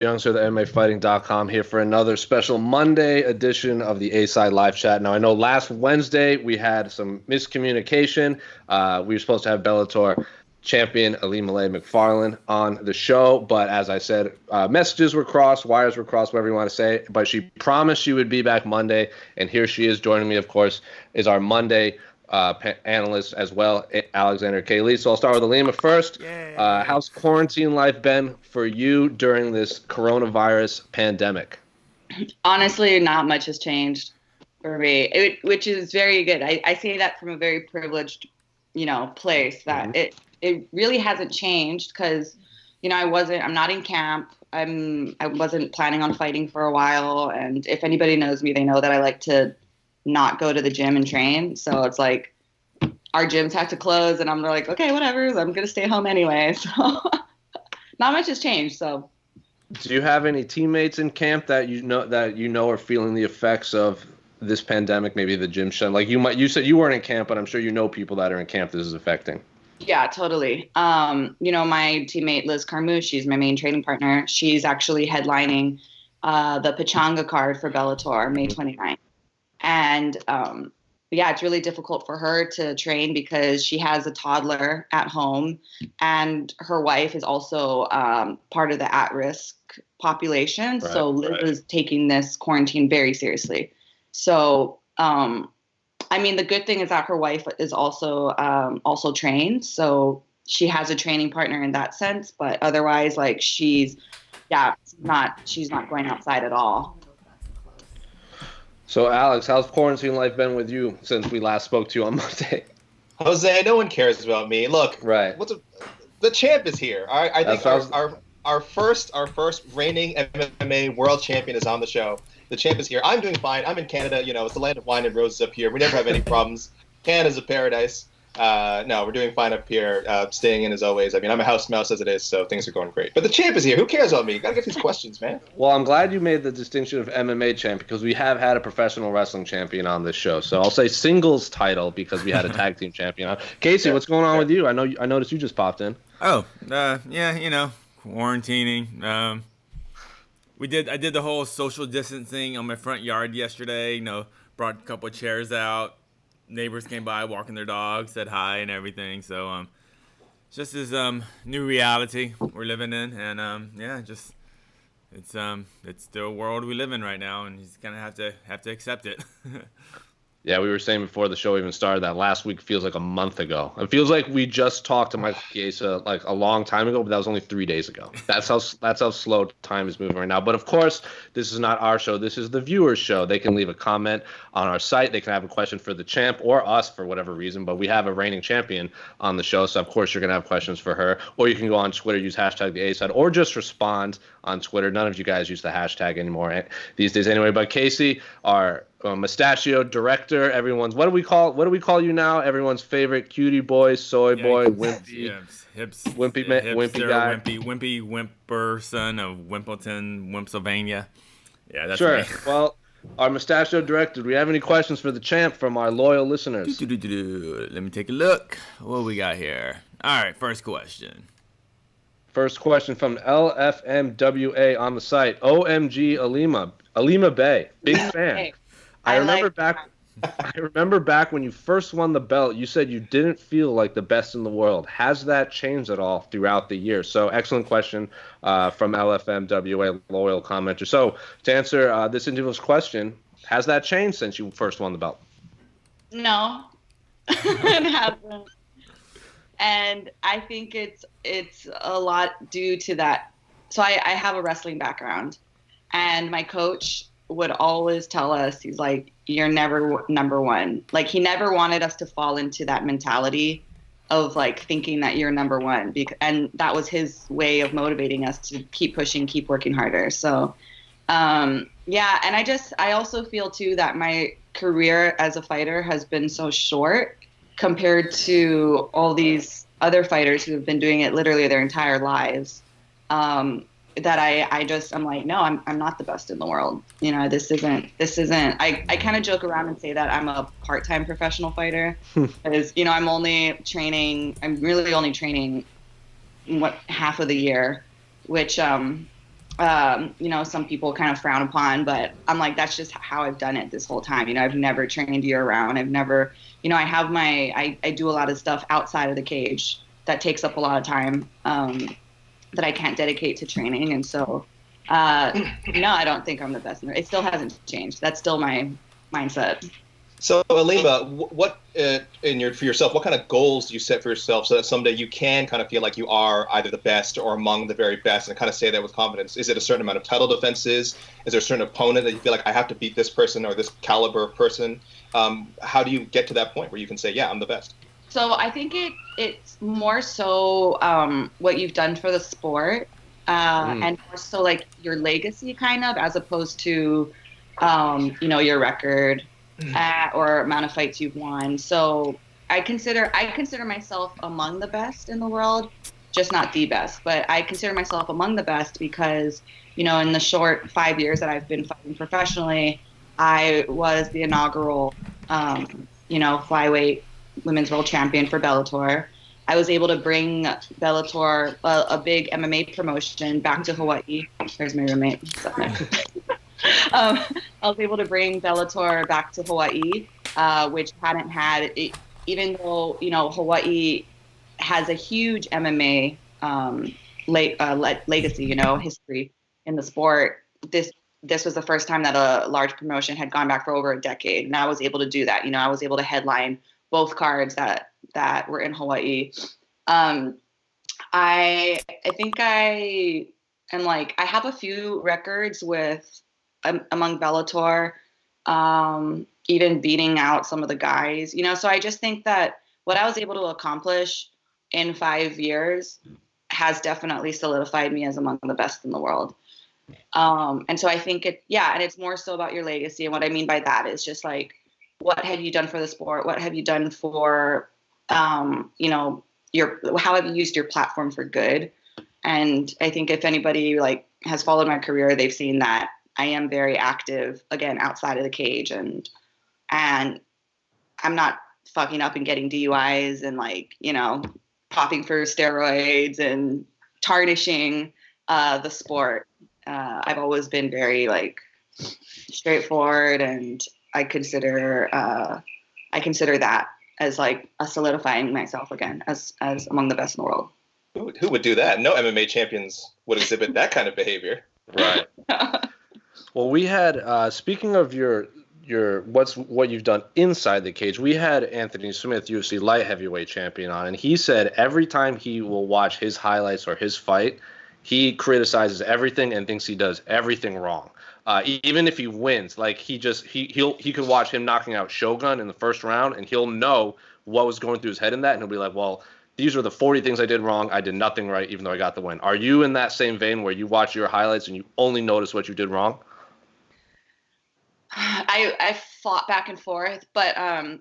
Youngster, the MMAfighting.com, here for another special Monday edition of the A-Side Live Chat. Now, I know last Wednesday we had some miscommunication. We were supposed to have Bellator champion Ilima-Lei Macfarlane on the show, but as I said, messages were crossed, wires were crossed, whatever you want to say, but she promised she would be back Monday, and here she is. Joining me, of course, is our Monday analyst as well, Alexander K. Lee. So I'll start with Ilima first. How's quarantine life been for you during this coronavirus pandemic? Honestly, not much has changed for me, which is very good. I say that from a very privileged, place that it really hasn't changed because, I'm not in camp. I wasn't planning on fighting for a while. And if anybody knows me, they know that I like to not go to the gym and train. So it's like our gyms have to close and I'm like, okay, whatever. I'm going to stay home anyway. So not much has changed. So do you have any teammates in camp that you know are feeling the effects of this pandemic, maybe the gym shut? Like you said you weren't in camp, but I'm sure you know people that are in camp this is affecting. Yeah, totally. My teammate Liz Carmouche, she's my main training partner. She's actually headlining the Pachanga card for Bellator May 29th. And it's really difficult for her to train because she has a toddler at home and her wife is also part of the at-risk population. Right, so Liz is taking this quarantine very seriously. So, the good thing is that her wife is also trained. So she has a training partner in that sense. But otherwise, she's not going outside at all. So, Alex, how's quarantine life been with you since we last spoke to you on Monday? Jose, no one cares about me. Look, right. The champ is here. I think our first reigning MMA world champion is on the show. The champ is here. I'm doing fine. I'm in Canada. It's the land of wine and roses up here. We never have any problems. Canada's a paradise. No, we're doing fine up here, staying in as always. I'm a house mouse as it is, so things are going great. But the champ is here. Who cares about me? You gotta get these questions, man. Well, I'm glad you made the distinction of MMA champ because we have had a professional wrestling champion on this show. So I'll say singles title because we had a tag team champion on. Casey, what's going on with you? I noticed you just popped in. Oh, quarantining. I did the whole social distancing on my front yard yesterday. Brought a couple of chairs out. Neighbors came by walking their dogs, said hi and everything. So just this new reality we're living in, and it's the world we live in right now, and he's gonna have to accept it. Yeah, we were saying before the show even started that last week feels like a month ago. It feels like we just talked to Michael Chiesa like a long time ago, but that was only 3 days ago. That's how slow time is moving right now. But of course, this is not our show. This is the viewers' show. They can leave a comment on our site. They can have a question for the champ or us for whatever reason. But we have a reigning champion on the show, so of course you're gonna have questions for her. Or you can go on Twitter, use hashtag the A-Side, or just respond on Twitter. None of you guys use the hashtag anymore these days anyway. But Casey, our mustachio director, what do we call you now? Everyone's favorite cutie boy, soy boy, wimpy, wimpy guy, wimpy whimper son of Wimpleton, Pennsylvania. Yeah, that's sure. Me. Well, our mustachio director, do we have any questions for the champ from our loyal listeners? Let me take a look. What we got here? All right, first question. First question from LFMWA on the site. OMG Ilima Bay, big fan. Hey. I remember back when you first won the belt, you said you didn't feel like the best in the world. Has that changed at all throughout the year? So excellent question from LFMWA, loyal commenter. So to answer this individual's question, has that changed since you first won the belt? No, it hasn't. And I think it's a lot due to that. So I have a wrestling background, and my coach would always tell us, he's like, you're never number one. Like, he never wanted us to fall into that mentality of thinking that you're number one. And that was his way of motivating us to keep pushing, keep working harder. So, and I also feel too that my career as a fighter has been so short compared to all these other fighters who have been doing it literally their entire lives. That I'm like, no, I'm not the best in the world. This isn't, I kind of joke around and say that I'm a part-time professional fighter because, I'm really only training half of the year, which, some people kind of frown upon, but I'm like, that's just how I've done it this whole time. I've never trained year round. I've never, I have I do a lot of stuff outside of the cage that takes up a lot of time that I can't dedicate to training. And so, no, I don't think I'm the best. It still hasn't changed. That's still my mindset. So, Ilima, what for yourself, what kind of goals do you set for yourself so that someday you can kind of feel like you are either the best or among the very best, and kind of say that with confidence? Is it a certain amount of title defenses? Is there a certain opponent that you feel like I have to beat this person or this caliber of person? How do you get to that point where you can say, yeah, I'm the best? So I think it's more so what you've done for the sport and more so like your legacy kind of, as opposed to, your record. Or amount of fights you've won. So I consider myself among the best in the world, just not the best, but I consider myself among the best because, in the short 5 years that I've been fighting professionally, I was the inaugural, flyweight women's world champion for Bellator. I was able to bring Bellator, a big MMA promotion, back to Hawaii. There's my roommate. I was able to bring Bellator back to Hawaii, which hadn't had it, even though, Hawaii has a huge MMA legacy, history in the sport. This was the first time that a large promotion had gone back for over a decade, and I was able to do that. I was able to headline both cards that were in Hawaii. I think I am I have a few records with among Bellator, even beating out some of the guys, so I just think that what I was able to accomplish in 5 years has definitely solidified me as among the best in the world. And so I think and it's more so about your legacy. And what I mean by that is just what have you done for the sport? What have you done for, how have you used your platform for good? And I think if anybody has followed my career, they've seen that I am very active, again, outside of the cage, and I'm not fucking up and getting DUIs and popping for steroids and tarnishing the sport. I've always been very straightforward, and I consider that as a solidifying myself again as among the best in the world. Who would do that? No MMA champions would exhibit that kind of behavior. Right. Well, we had speaking of your what you've done inside the cage, we had Anthony Smith, UFC light heavyweight champion, on, and he said every time he will watch his highlights or his fight, he criticizes everything and thinks he does everything wrong. Even if he wins, he could watch him knocking out Shogun in the first round, and he'll know what was going through his head in that, and he'll be like, well, these are the 40 things I did wrong. I did nothing right, even though I got the win. Are you in that same vein where you watch your highlights and you only notice what you did wrong? I fought back and forth, but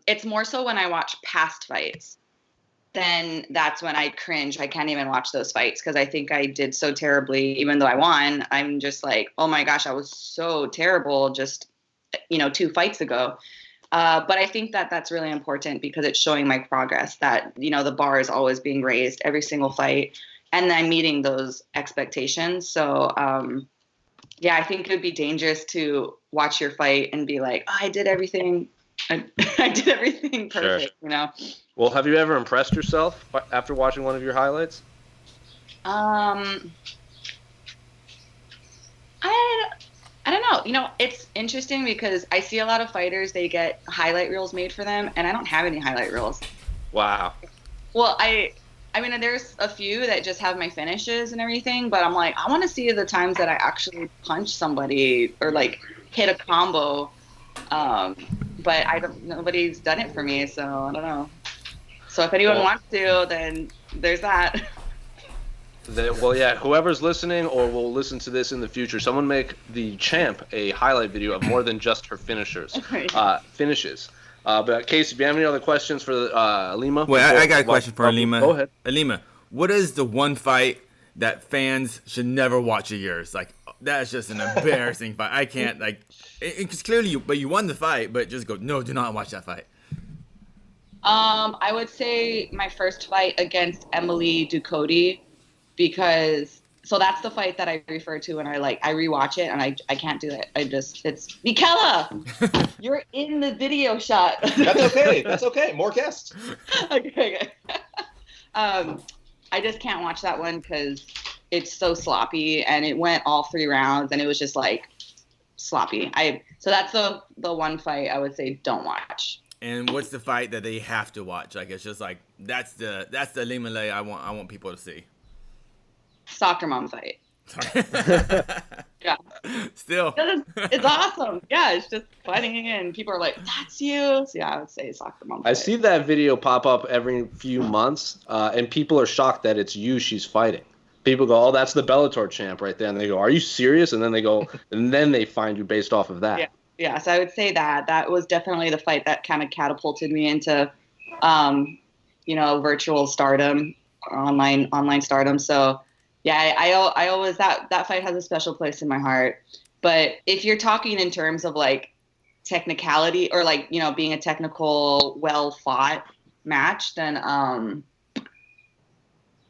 it's more so when I watch past fights, then that's when I cringe. I can't even watch those fights because I think I did so terribly, even though I won. I'm just oh my gosh, I was so terrible just, 2 fights ago. But I think that that's really important because it's showing my progress, that, the bar is always being raised every single fight, and I'm meeting those expectations. So, I think it would be dangerous to watch your fight and be like, oh, I did everything perfect, Sure. Well, have you ever impressed yourself after watching one of your highlights? I don't know. It's interesting because I see a lot of fighters, they get highlight reels made for them, and I don't have any highlight reels. Wow. Well, I mean, there's a few that just have my finishes and everything, but I'm I want to see the times that I actually punch somebody or hit a combo. But nobody's done it for me, so I don't know. So if anyone wants to, then there's that. Well, yeah, whoever's listening or will listen to this in the future, someone make the champ a highlight video of more than just her finishes. But Casey, do you have any other questions for Ilima? Wait, I got a question for Ilima. Go ahead. Ilima, what is the one fight that fans should never watch of yours? That's just an embarrassing fight. I can't, it's clearly but you won the fight, but just go, no, do not watch that fight. I would say my first fight against Emily Ducote, because So that's the fight that I refer to when I rewatch it, and I can't do it. It's Michaela, you're in the video shot. That's okay. That's okay. More guests. Okay. I just can't watch that one because it's so sloppy, and it went all 3 rounds, and it was just like sloppy. So that's the one fight I would say don't watch. And what's the fight that they have to watch? Like, it's just like that's the lima-lei I want people to see. Soccer mom fight. Yeah. Still. It's awesome. Yeah, it's just funny, and people are like, "That's you." So yeah, I would say soccer mom fight. I see that video pop up every few months, and people are shocked that it's you she's fighting. People go, "Oh, that's the Bellator champ right there," and they go, "Are you serious?" And then they go, and then they find you based off of that. Yeah. So I would say that was definitely the fight that kind of catapulted me into, virtual stardom, online stardom. So. Yeah, I always that fight has a special place in my heart. But if you're talking in terms of like technicality or like, being a technical, well fought match, then I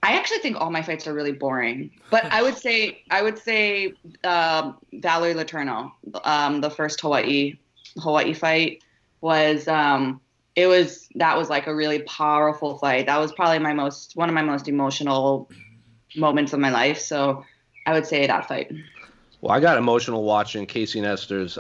actually think all my fights are really boring. But I would say Valerie Letourneau, the first Hawaii fight was that was like a really powerful fight. That was probably one of my most emotional moments of my life, so I would say that fight. Well, I got emotional watching Casey and Esther's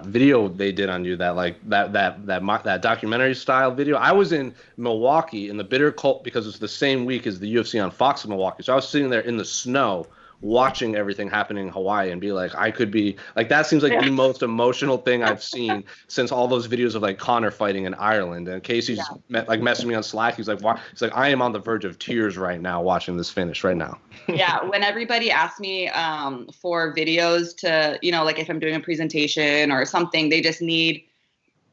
video they did on you, that documentary style video. I was in Milwaukee in the bitter cold because it's the same week as the UFC on Fox in Milwaukee, so I was sitting there in the snow watching everything happening in Hawaii and be like, I could be like, that seems like the most emotional thing I've seen since all those videos of like Connor fighting in Ireland. And Casey's messaging me on Slack. He's like, why? He's like, I am on the verge of tears right now watching this finish right now. Yeah. When everybody asks me for videos to, like if I'm doing a presentation or something, they just need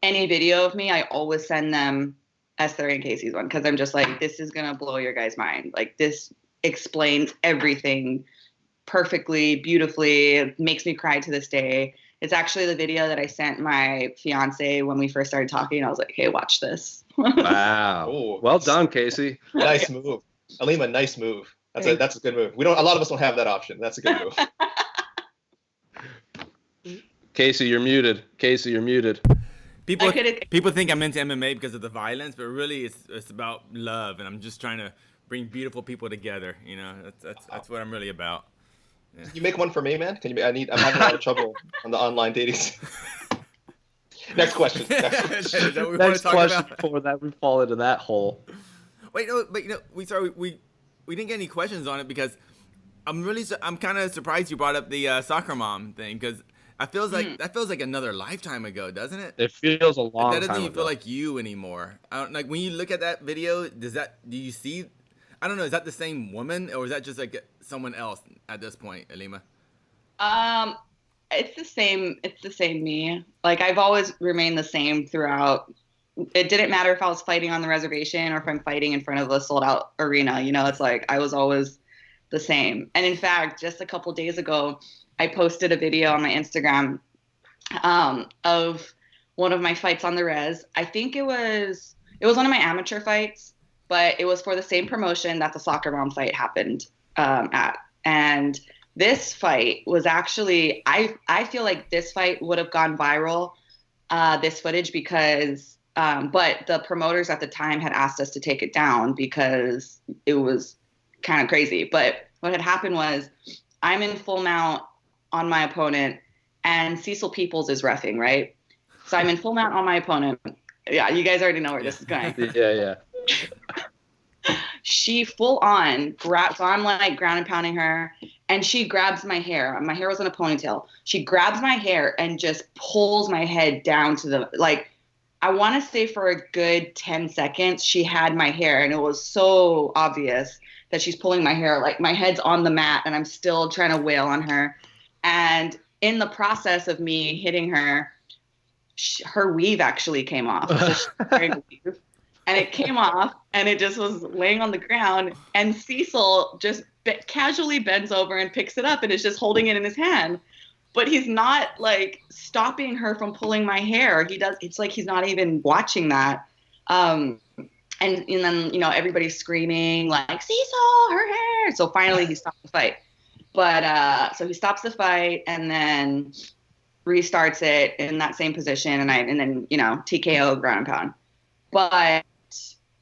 any video of me. I always send them Esther and Casey's one. Cause I'm just like, this is going to blow your guys' mind. Like this explains everything perfectly, beautifully. It makes me cry to this day. It's actually the video that I sent my fiance when we first started talking. I was like, hey, watch this. Wow. Ooh. Well done, Casey. Nice move. Ilima, nice move. That's a good move. A lot of us don't have that option. That's a good move. Casey, you're muted. People think I'm into MMA because of the violence, but really it's about love, and I'm just trying to bring beautiful people together. That's what I'm really about. Yeah. You make one for me, man? I'm having a lot of trouble on the online dating. Next question. Next question before that we fall into that hole. Wait, no, but we didn't get any questions on it because I'm kind of surprised you brought up the soccer mom thing because that feels like another lifetime ago, doesn't it? It feels a long time ago. That doesn't even feel like you anymore. Like when you look at that video, do you see? I don't know. Is that the same woman, or is that just like someone else at this point, Ilima? It's the same. It's the same me. Like I've always remained the same throughout. It didn't matter if I was fighting on the reservation or if I'm fighting in front of a sold-out arena. It's like I was always the same. And in fact, just a couple days ago, I posted a video on my Instagram of one of my fights on the res. I think it was one of my amateur fights. But it was for the same promotion that the soccer mom fight happened at. And this fight was actually, I feel like this fight would have gone viral, this footage, because, but the promoters at the time had asked us to take it down because it was kind of crazy. But what had happened was I'm in full mount on my opponent and Cecil Peoples is reffing, right? So I'm in full mount on my opponent. Yeah, you guys already know where this is going. Yeah. She full on grabs, so I'm like ground and pounding her, and she grabs my hair. My hair was in a ponytail. She grabs my hair and just pulls my head down to the, like, I want to say for a good 10 seconds, she had my hair, and it was so obvious that she's pulling my hair. Like, my head's on the mat, and I'm still trying to wail on her. And in the process of me hitting her, her weave actually came off. So she's wearing a weave. And it came off, and it just was laying on the ground. And Cecil just casually bends over and picks it up, and is just holding it in his hand. But he's not like stopping her from pulling my hair. It's like he's not even watching that. And then everybody's screaming like, Cecil, her hair. So finally he stopped the fight. But so he stops the fight and then restarts it in that same position, and then TKO ground and pound. But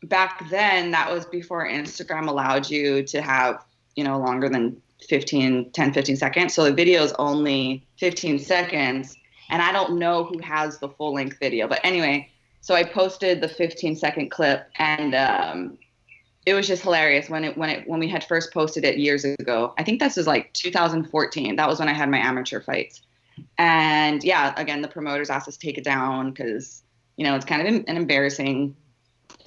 back then, that was before Instagram allowed you to have longer than 10, 15 seconds. So the video is only 15 seconds, and I don't know who has the full length video. But anyway, so I posted the 15-second clip, and it was just hilarious when we had first posted it years ago. I think this is like 2014. That was when I had my amateur fights. And yeah, again, the promoters asked us to take it down because, it's kind of an embarrassing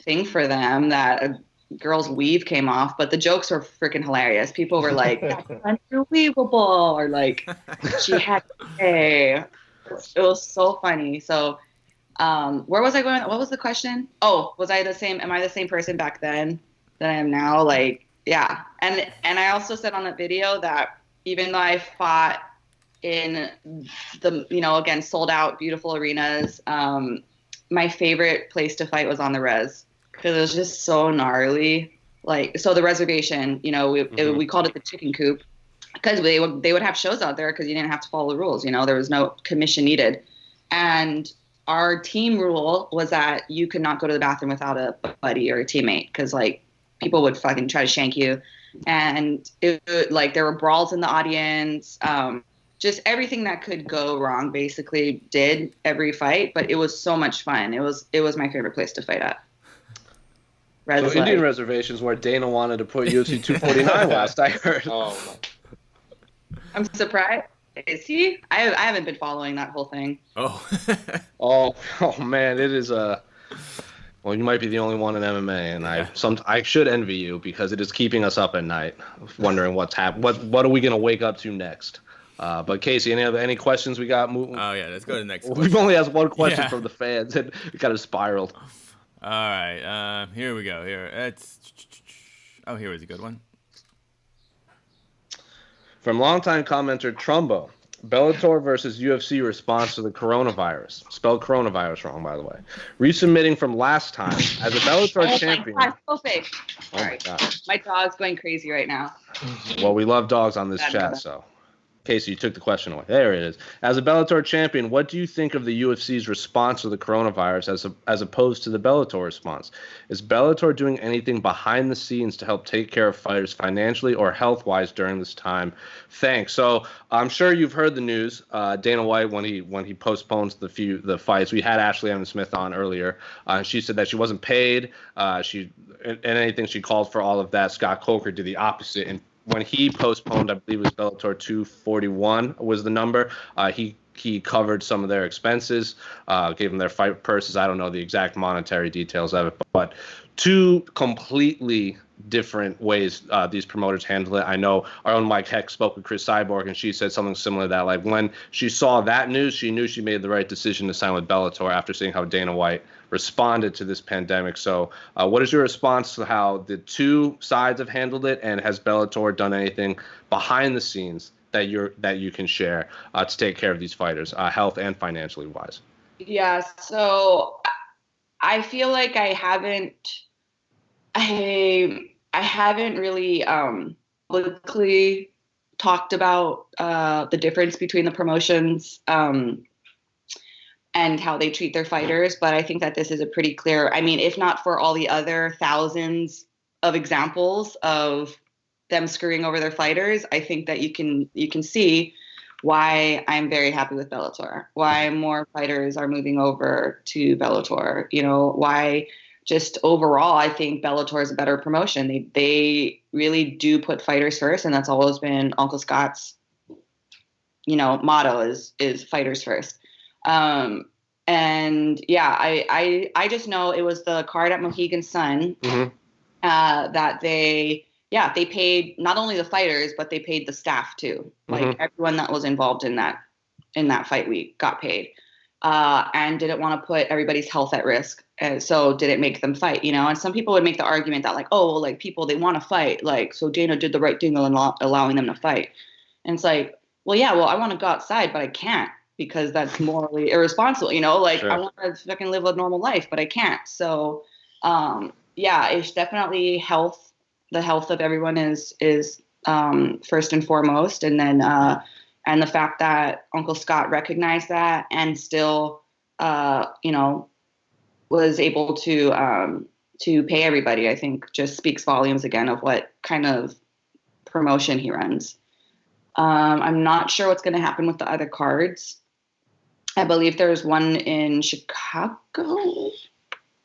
thing for them that a girl's weave came off. But the jokes were freaking hilarious. People were like, that's unbelievable. Or like, she had to pay. It was so funny. So where was I going? What was the question? Oh, am I the same person back then that I am now? Like, yeah. And I also said on that video that even though I fought in the, again, sold out, beautiful arenas, my favorite place to fight was on the res because it was just so gnarly. Like, so the reservation, we called it the chicken coop because they would have shows out there because you didn't have to follow the rules. There was no commission needed. And our team rule was that you could not go to the bathroom without a buddy or a teammate because, like, people would fucking try to shank you. And there were brawls in the audience. Just everything that could go wrong basically did every fight, but it was so much fun. It was my favorite place to fight at. So Indian reservations where Dana wanted to put UFC 249 last I heard. Oh. I'm surprised. Is he? I haven't been following that whole thing. Oh. oh man, it is well, you might be the only one in MMA, and I should envy you because it is keeping us up at night, wondering what's happening. What are we gonna wake up to next? But Casey, any questions we got? Oh yeah, let's go to the next question. We've only asked one question from the fans, and it kind of spiraled. All right, here we go. Here is a good one. From longtime commenter Trumbo, Bellator versus UFC response to the coronavirus. Spelled coronavirus wrong, by the way. Resubmitting from last time as a Bellator champion. My God, so fake. Oh my God. My dog's going crazy right now. Well, we love dogs on this chat, so. Casey, you took the question away. There it is. As a Bellator champion, what do you think of the UFC's response to the coronavirus as opposed to the Bellator response? Is Bellator doing anything behind the scenes to help take care of fighters financially or health-wise during this time? Thanks. So I'm sure you've heard the news. Dana White, when he postpones the fights, we had Ashley Evans Smith on earlier. She said that she wasn't paid. And anything she called for all of that. Scott Coker did the opposite and when he postponed, I believe it was Bellator 241 was the number. He covered some of their expenses, gave them their fight purses. I don't know the exact monetary details of it, but two completely different ways these promoters handle it. I know our own Mike Heck spoke with Chris Cyborg, and she said something similar to that. Like when she saw that news, she knew she made the right decision to sign with Bellator after seeing how Dana White responded to this pandemic. So what is your response to how the two sides have handled it, and has Bellator done anything behind the scenes that you can share to take care of these fighters, health and financially wise? Yeah, so I feel like I haven't really publicly talked about the difference between the promotions and how they treat their fighters, but I think that this is a pretty clear, I mean, if not for all the other thousands of examples of them screwing over their fighters, I think that you can see why I'm very happy with Bellator, why more fighters are moving over to Bellator, why just overall, I think Bellator is a better promotion. They really do put fighters first, and that's always been Uncle Scott's, motto is fighters first. And yeah, I just know it was the card at Mohegan Sun that they paid not only the fighters, but they paid the staff too. Like everyone that was involved in that fight week got paid, and didn't want to put everybody's health at risk. And so did it make them fight, And some people would make the argument that like, oh, well, like people, they want to fight. Like, so Dana did the right thing allowing them to fight. And it's like, well, yeah, I want to go outside, but I can't because that's morally irresponsible, Like sure. I want to fucking live a normal life, but I can't. So, yeah, it's definitely health. The health of everyone is first and foremost, and then and the fact that Uncle Scott recognized that and still, was able to pay everybody, I think just speaks volumes again of what kind of promotion he runs. I'm not sure what's going to happen with the other cards. I believe there's one in Chicago.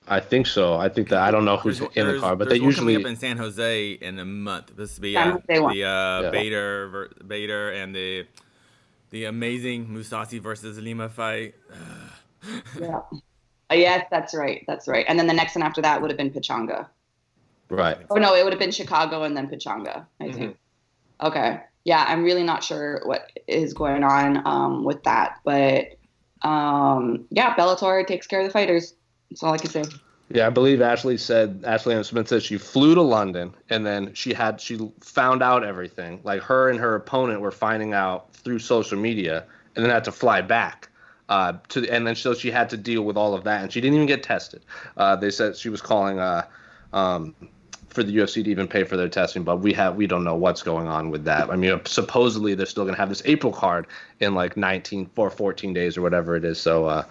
I think so. I think that I don't know who's in the card, but they usually coming up in San Jose in a month. This will be Bader and the amazing Mousasi versus Lima fight. Yeah. Yes, that's right. That's right. And then the next one after that would have been Pechanga. Right. Oh no, it would have been Chicago and then Pechanga, I think. Okay. Yeah, I'm really not sure what is going on with that, but yeah, Bellator takes care of the fighters. That's all I can say. Yeah, I believe Ashley Ann Smith said she flew to London and then she found out everything. Like her and her opponent were finding out through social media and then had to fly back. And then so she had to deal with all of that, and she didn't even get tested. They said she was calling for the UFC to even pay for their testing, but we don't know what's going on with that. I mean, supposedly they're still going to have this April card in like 14 days or whatever it is. So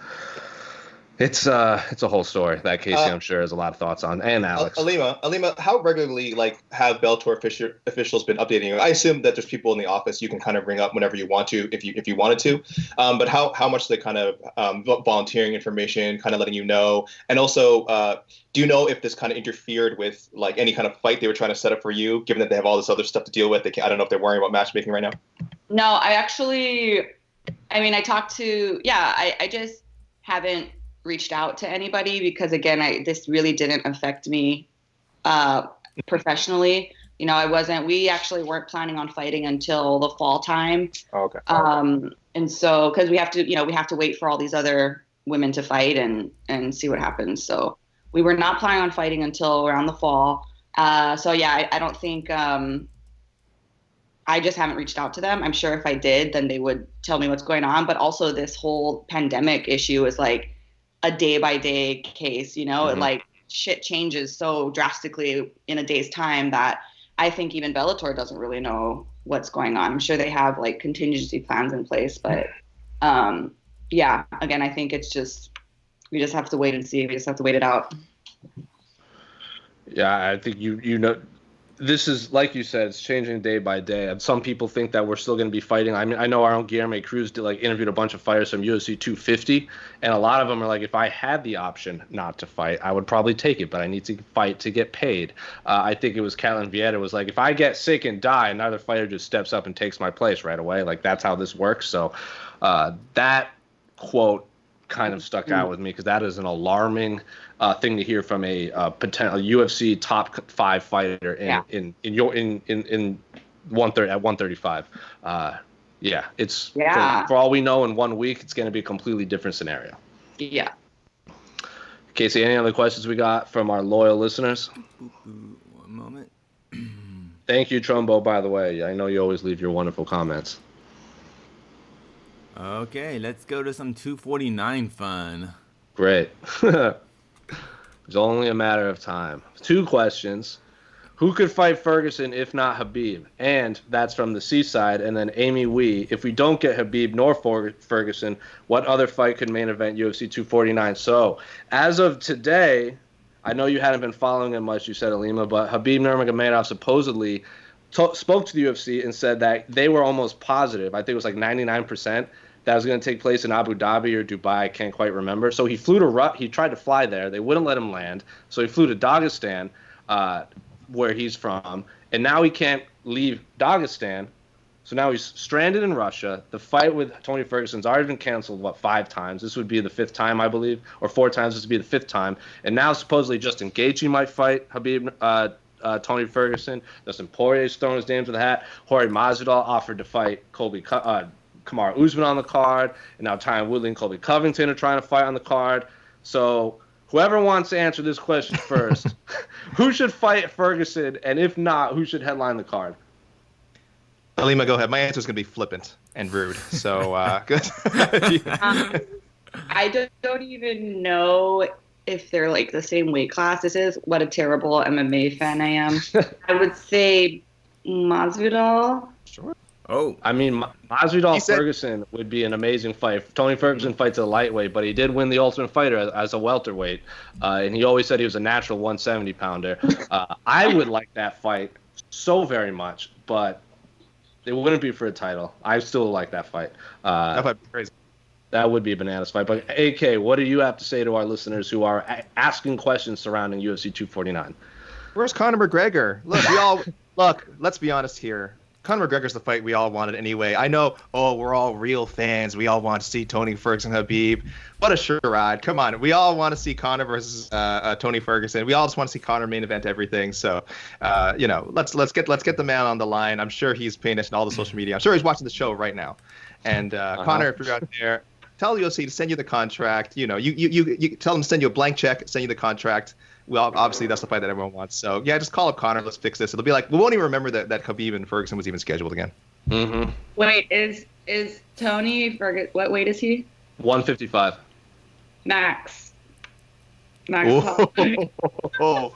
it's a whole story that Casey, I'm sure, has a lot of thoughts on, and Alex. Ilima, how regularly have Bellator officials been updating you? I assume that there's people in the office you can kind of ring up whenever you want to, if you wanted to. But how much they kind of volunteering information, kind of letting you know, and also do you know if this kind of interfered with like any kind of fight they were trying to set up for you, given that they have all this other stuff to deal with? I don't know if they're worrying about matchmaking right now. No, I talked to I just haven't reached out to anybody because again, this really didn't affect me professionally. We actually weren't planning on fighting until the fall time. Oh, okay. And so, cause we have to wait for all these other women to fight and see what happens. So we were not planning on fighting until around the fall. So yeah, I don't think, I just haven't reached out to them. I'm sure if I did, then they would tell me what's going on. But also this whole pandemic issue is like a day by day case, Mm-hmm. like shit changes so drastically in a day's time that I think even Bellator doesn't really know what's going on. I'm sure they have like contingency plans in place, but yeah, again, I think it's just, we just have to wait and see. We just have to wait it out. Yeah, I think this is, like you said, it's changing day by day. And some people think that we're still going to be fighting. I mean, I know our own Guilherme Cruz interviewed a bunch of fighters from UFC 250, and a lot of them are like, if I had the option not to fight, I would probably take it, but I need to fight to get paid. I think it was Catalin Vieira was like, if I get sick and die, another fighter just steps up and takes my place right away. Like, that's how this works. So that quote kind of stuck out with me because that is an alarming thing to hear from a potential UFC top 5 fighter in 135. It's for all we know in 1 week it's going to be a completely different scenario. Yeah. Casey, any other questions we got from our loyal listeners? One moment. Thank you, Trumbo, by the way. I know you always leave your wonderful comments. Okay, let's go to some 249 fun. Great. It's only a matter of time. 2 questions. Who could fight Ferguson if not Khabib? And that's from the Seaside. And then Amy Wee, if we don't get Khabib nor Ferguson, what other fight could main event UFC 249? So, as of today, I know you hadn't been following it much, you said, Ilima, but Khabib Nurmagomedov supposedly spoke to the UFC and said that they were almost positive. I think it was like 99%. That was going to take place in Abu Dhabi or Dubai. I can't quite remember. So he he tried to fly there. They wouldn't let him land. So he flew to Dagestan, where he's from. And now he can't leave Dagestan. So now he's stranded in Russia. The fight with Tony Ferguson's already been canceled, 5 times? This would be the 5th time, I believe. Or 4 times. This would be the 5th time. And now supposedly Justin Gaethje might fight Khabib, Tony Ferguson. Dustin Poirier's thrown his name to the hat. Jorge Masvidal offered to fight Kamaru Usman on the card, and now Tyron Woodley and Colby Covington are trying to fight on the card. So whoever wants to answer this question first, who should fight Ferguson, and if not, who should headline the card? Ilima, go ahead. My answer is going to be flippant and rude. So good. I don't even know if they're like the same weight class. This is what a terrible MMA fan I am. I would say Masvidal. Sure. Oh, I mean, Masvidal Ferguson would be an amazing fight. Tony Ferguson fights at a lightweight, but he did win the Ultimate Fighter as a welterweight, and he always said he was a natural 170-pounder. I would like that fight so very much, but it wouldn't be for a title. I still like that fight. That might be crazy. That would be a bananas fight. But AK, what do you have to say to our listeners who are asking questions surrounding UFC 249? Where's Conor McGregor? Look, let's be honest here. Conor McGregor's the fight we all wanted anyway. I know, we're all real fans. We all want to see Tony Ferguson, Khabib. What a charade. Come on. We all want to see Conor versus Tony Ferguson. We all just want to see Conor main event everything. So, let's get the man on the line. I'm sure he's paying attention to all the social media. I'm sure he's watching the show right now. And Conor, if you're out there, tell UFC to send you the contract. You tell them to send you a blank check, send you the contract. Well, obviously, that's the fight that everyone wants. So, yeah, just call up Conor. Let's fix this. It'll be like, we won't even remember that Khabib and Ferguson was even scheduled again. Mm-hmm. Wait, is Tony Ferguson, what weight is he? 155. Max. Oh.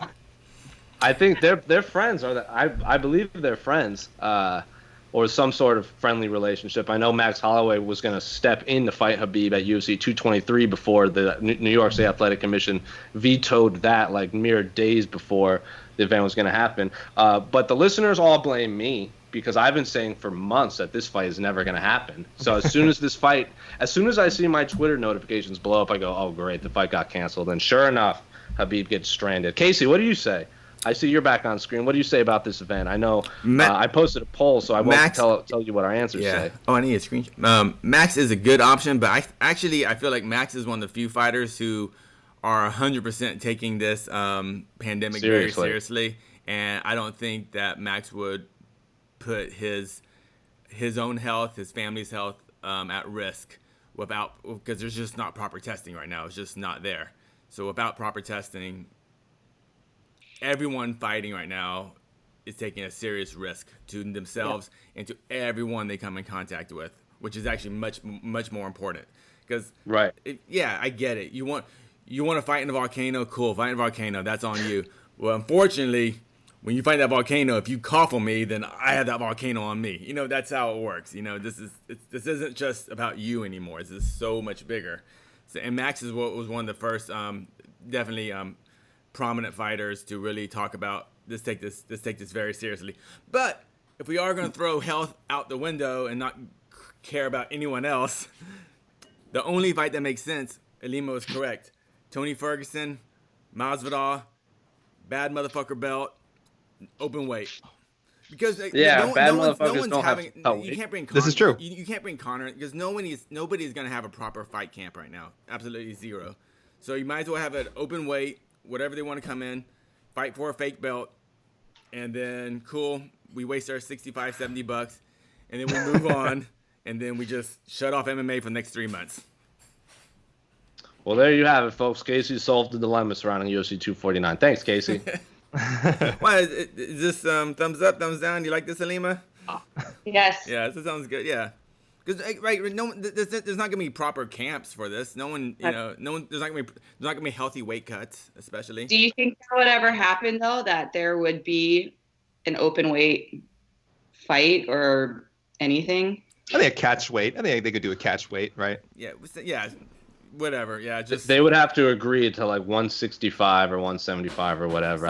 I think they're friends. I believe they're friends. Or some sort of friendly relationship. I know Max Holloway was going to step in to fight Khabib at UFC 223 before the New York State Athletic Commission vetoed that like mere days before the event was going to happen. But the listeners all blame me because I've been saying for months that this fight is never going to happen. So as soon as I see my Twitter notifications blow up, I go, oh, great, the fight got canceled. And sure enough, Khabib gets stranded. Casey, what do you say? I see you're back on screen. What do you say about this event? I know I posted a poll, so I won't tell you what our answers say. Oh, I need a screenshot. Max is a good option, but I feel like Max is one of the few fighters who are 100% taking this pandemic very seriously, and I don't think that Max would put his own health, his family's health at risk because there's just not proper testing right now. It's just not there. So without proper testing, everyone fighting right now is taking a serious risk to themselves and to everyone they come in contact with, which is actually much more important. Because I get it. You want to fight in a volcano, cool. Fight in a volcano, that's on you. Well, unfortunately, when you fight that volcano, if you cough on me, then I have that volcano on me. That's how it works. This isn't just about you anymore. This is so much bigger. So, and Max was one of the first, definitely. Prominent fighters to really talk about take this very seriously. But if we are going to throw health out the window and not care about anyone else, the only fight that makes sense, Ilima was correct. Tony Ferguson, Masvidal, bad motherfucker belt, open weight. Because bad motherfuckers don't have you can't bring Conor. This is true. You can't bring Conor because nobody's going to have a proper fight camp right now. Absolutely zero. So you might as well have an open weight. Whatever they want to come in, fight for a fake belt, and then cool, we waste our $65, $70, and then we move on, and then we just shut off MMA for the next 3 months. Well, there you have it, folks. Casey solved the dilemma surrounding UFC 249. Thanks, Casey. Why is this thumbs up, thumbs down? You like this, Ilima? Yes. Yeah, this sounds good. Yeah. Because there's not gonna be proper camps for this. No one. There's not gonna be healthy weight cuts, especially. Do you think that would ever happen though? That there would be an open weight fight or anything? I think a catch weight. I think they could do a catch weight, right? Yeah. Whatever. Yeah. Just they would have to agree to like 165 or 175 or whatever.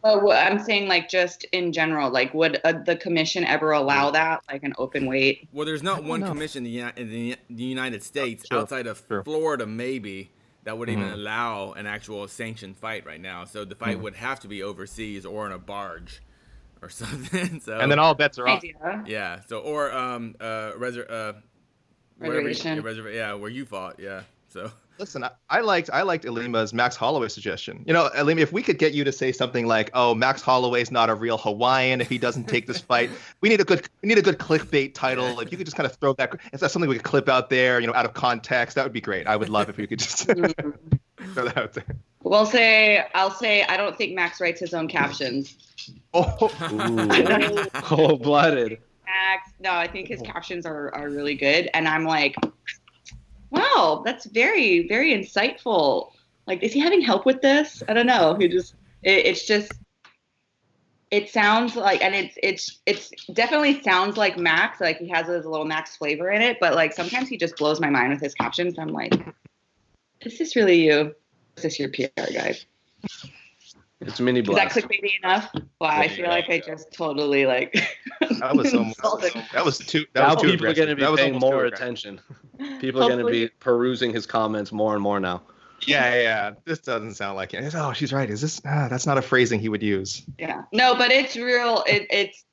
I'm saying like just in general, like would the commission ever allow that, like an open weight? Well, there's not one commission in the United States outside of Florida maybe that would even allow an actual sanctioned fight right now. So the fight would have to be overseas or on a barge or something. So and then all bets are off. Yeah. So or reservation. Where you fought. Yeah. So. Listen, I liked Ilima's Max Holloway suggestion. Ilima, if we could get you to say something like, "Oh, Max Holloway's not a real Hawaiian if he doesn't take this fight," we need a good clickbait title. If you could just kind of throw that, is that something we could clip out there, out of context? That would be great. I would love if we could just throw that out there. I'll say I don't think Max writes his own captions. Cold-blooded. Max, no, I think his captions are really good, and I'm like, wow, that's very, very insightful. Like, is he having help with this? I don't know. It's just, It sounds like, and it's definitely sounds like Max, like he has a little Max flavor in it, but like sometimes he just blows my mind with his captions. I'm like, is this really you? Is this your PR guy? It's mini Is that blast. clickbaity enough? Wow, I feel like I just totally like. That was so. That was too. That Now was too people are going to be aggressive. paying more attention. People are going to be perusing his comments more and more now. Yeah. This doesn't sound like it. Oh, she's right. Is this? That's not a phrasing he would use. Yeah. No, but it's real. It's.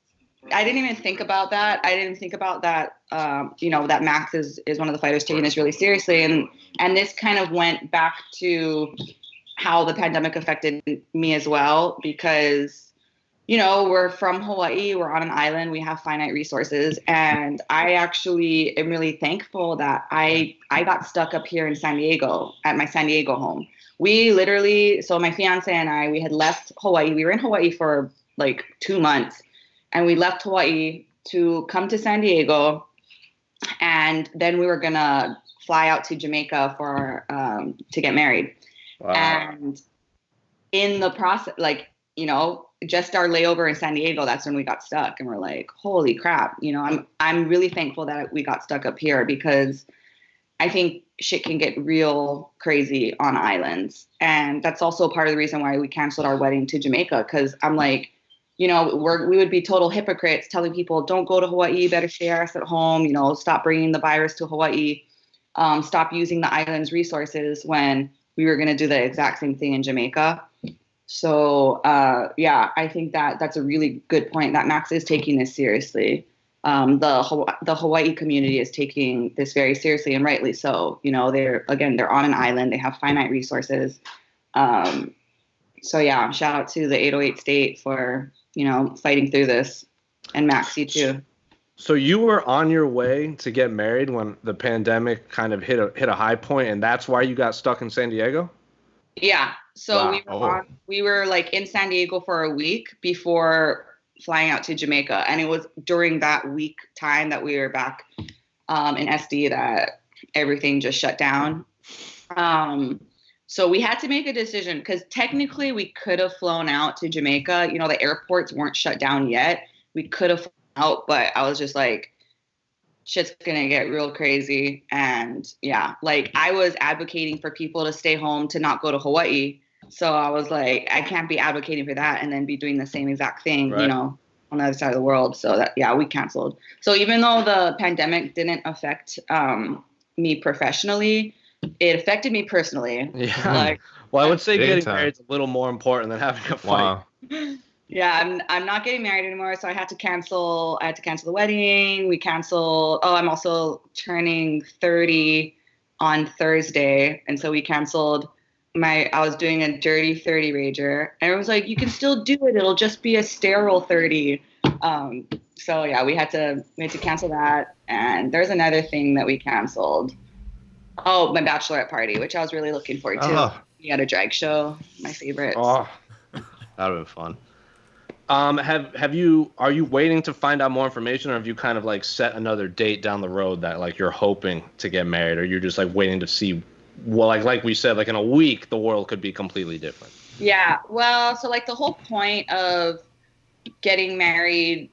I didn't even think about that. I didn't think about that. That Max is one of the fighters taking this really seriously, and this kind of went back to how the pandemic affected me as well, because, we're from Hawaii, we're on an island, we have finite resources. And I actually am really thankful that I got stuck up here in San Diego at my San Diego home. We literally, so my fiance and I, we had left Hawaii. We were in Hawaii for like 2 months, and we left Hawaii to come to San Diego. And then we were going to fly out to Jamaica to get married. Wow. And in the process, just our layover in San Diego, that's when we got stuck, and we're like, holy crap. I'm really thankful that we got stuck up here, because I think shit can get real crazy on islands. And that's also part of the reason why we canceled our wedding to Jamaica. Cause I'm like, we would be total hypocrites telling people, don't go to Hawaii, better stay at home, stop bringing the virus to Hawaii, stop using the island's resources, when we were going to do the exact same thing in Jamaica. So, I think that's a really good point, that Max is taking this seriously. The Hawaii community is taking this very seriously, and rightly so. They're on an island, they have finite resources. Shout out to the 808 state for, fighting through this, and Max, you too. So you were on your way to get married when the pandemic kind of hit a high point, and that's why you got stuck in San Diego? Yeah. So wow. we were like in San Diego for a week before flying out to Jamaica, and it was during that week time that we were back in SD that everything just shut down. So we had to make a decision, because technically we could have flown out to Jamaica. The airports weren't shut down yet. We could have flown out, but I was just like, shit's gonna get real crazy. And I was advocating for people to stay home, to not go to Hawaii. So I was like, I can't be advocating for that and then be doing the same exact thing, right, on the other side of the world. So that, we canceled. So even though the pandemic didn't affect me professionally, it affected me personally. Yeah. Well, I would say getting married is a little more important than having a fight. Wow. Yeah, I'm not getting married anymore, so I had to cancel the wedding. We canceled. Oh, I'm also turning 30 on Thursday, and so we canceled I was doing a dirty 30 rager, and everyone's like, you can still do it. It'll just be a sterile 30. We had to cancel that. And there's another thing that we canceled. Oh, my bachelorette party, which I was really looking forward to. Oh. We had a drag show, my favorite. Oh, that would have been fun. Are you waiting to find out more information, or have you kind of like set another date down the road that like you're hoping to get married, or you're just like waiting to see? Well, like we said, like in a week, the world could be completely different. Yeah. Well, so like the whole point of getting married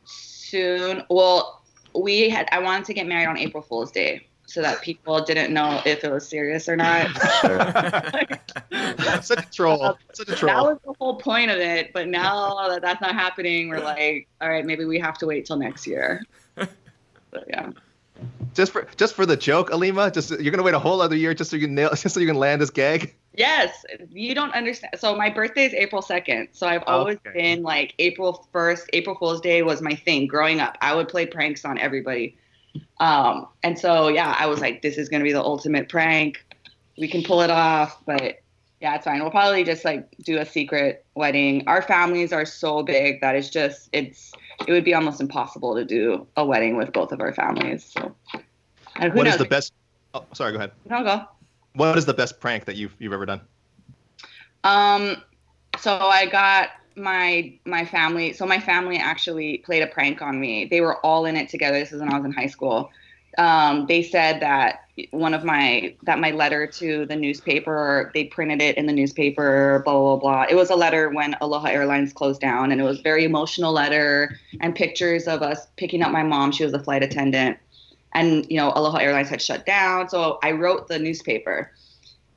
soon. Well, I wanted to get married on April Fool's Day, so that people didn't know if it was serious or not. Such a troll. That was the whole point of it. But now that that's not happening, we're like, all right, maybe we have to wait till next year. But yeah. Just for the joke, Ilima, you're gonna wait a whole other year just so you can land this gag? Yes, you don't understand. So my birthday is April 2nd. So I've always been like April 1st. April Fool's Day was my thing growing up. I would play pranks on everybody. And so I was like, this is gonna be the ultimate prank. We can pull it off, but yeah, it's fine. We'll probably just like do a secret wedding. Our families are so big that it would be almost impossible to do a wedding with both of our families. So, what is the best? Oh, sorry, go ahead. No, go. What is the best prank that you've ever done? So I got my family. So my family actually played a prank on me. They were all in it together. This is when I was in high school. they said that my letter to the newspaper, they printed it in the newspaper, blah, blah, blah. It was a letter when Aloha Airlines closed down, and it was a very emotional letter and pictures of us picking up my mom. She was a flight attendant, and, Aloha Airlines had shut down. So I wrote the newspaper.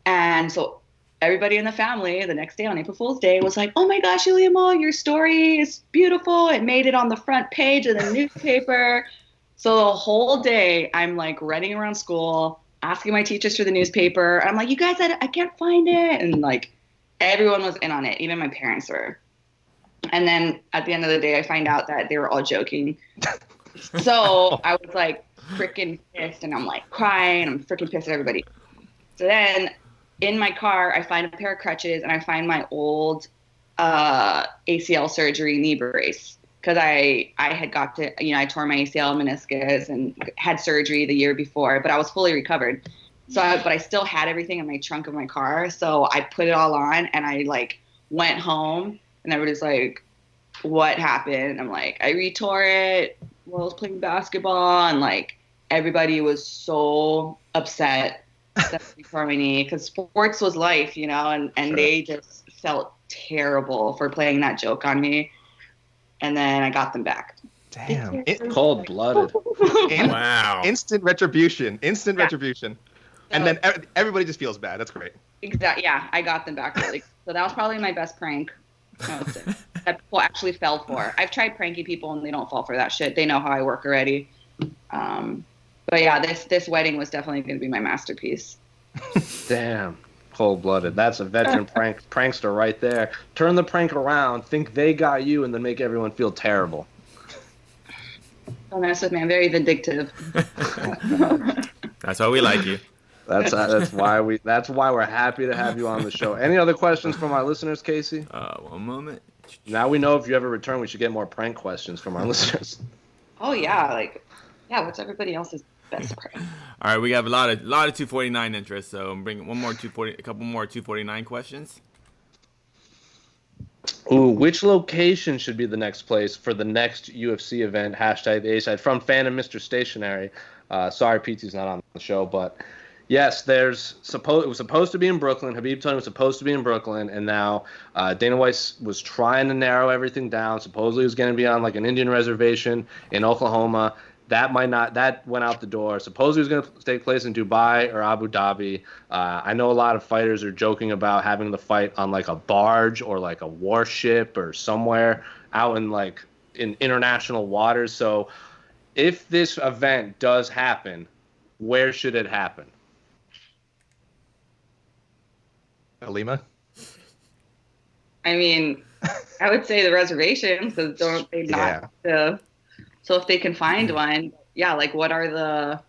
And so everybody in the family the next day on April Fool's Day was like, oh my gosh, Ilima, your story is beautiful. It made it on the front page of the newspaper. So the whole day, I'm like running around school, asking my teachers for the newspaper. I'm like, you guys, I can't find it. And like everyone was in on it. Even my parents were. And then at the end of the day, I find out that they were all joking. So I was like freaking pissed, and I'm like crying. I'm freaking pissed at everybody. So then in my car, I find a pair of crutches, and I find my old ACL surgery knee brace. Because I had got to, I tore my ACL meniscus and had surgery the year before, but I was fully recovered. But I still had everything in my trunk of my car. So I put it all on, and I like went home, and everybody's like, what happened? I'm like, I retore it while I was playing basketball. And like, everybody was so upset that I tore my knee, because sports was life, and sure. They just felt terrible for playing that joke on me. And then I got them back. Damn. Cold-blooded. Wow. Instant retribution. Retribution. And then everybody just feels bad. That's great. Exactly. Yeah, I got them back really. So that was probably my best prank. That people actually fell for. I've tried pranking people, and they don't fall for that shit. They know how I work already. But yeah, this wedding was definitely going to be my masterpiece. Damn. Cold-blooded. That's a veteran prankster right there. Turn the prank around, think they got you, and then make everyone feel terrible. Don't mess with me. I'm very vindictive. That's why we like you. That's why we're happy to have you on the show. Any other questions from our listeners, Casey? One moment. Now we know if you ever return, we should get more prank questions from our listeners. Oh yeah, what's everybody else's best prank? All right, we have a lot of 249 interest, so I'm bringing a couple more 249 questions. Ooh, which location should be the next place for the next UFC event? Hashtag the A-side from fan and Mr. Stationary. Sorry, PT's not on the show, but yes, it was supposed to be in Brooklyn. Khabib told him it was supposed to be in Brooklyn, and now Dana White was trying to narrow everything down. Supposedly it was going to be on like an Indian reservation in Oklahoma. That went out the door. Supposedly it was going to take place in Dubai or Abu Dhabi. I know a lot of fighters are joking about having the fight on like a barge or like a warship or somewhere out in international waters. So if this event does happen, where should it happen? Ilima? I mean, I would say the reservations, because don't they not So if they can find one, yeah, like what are the...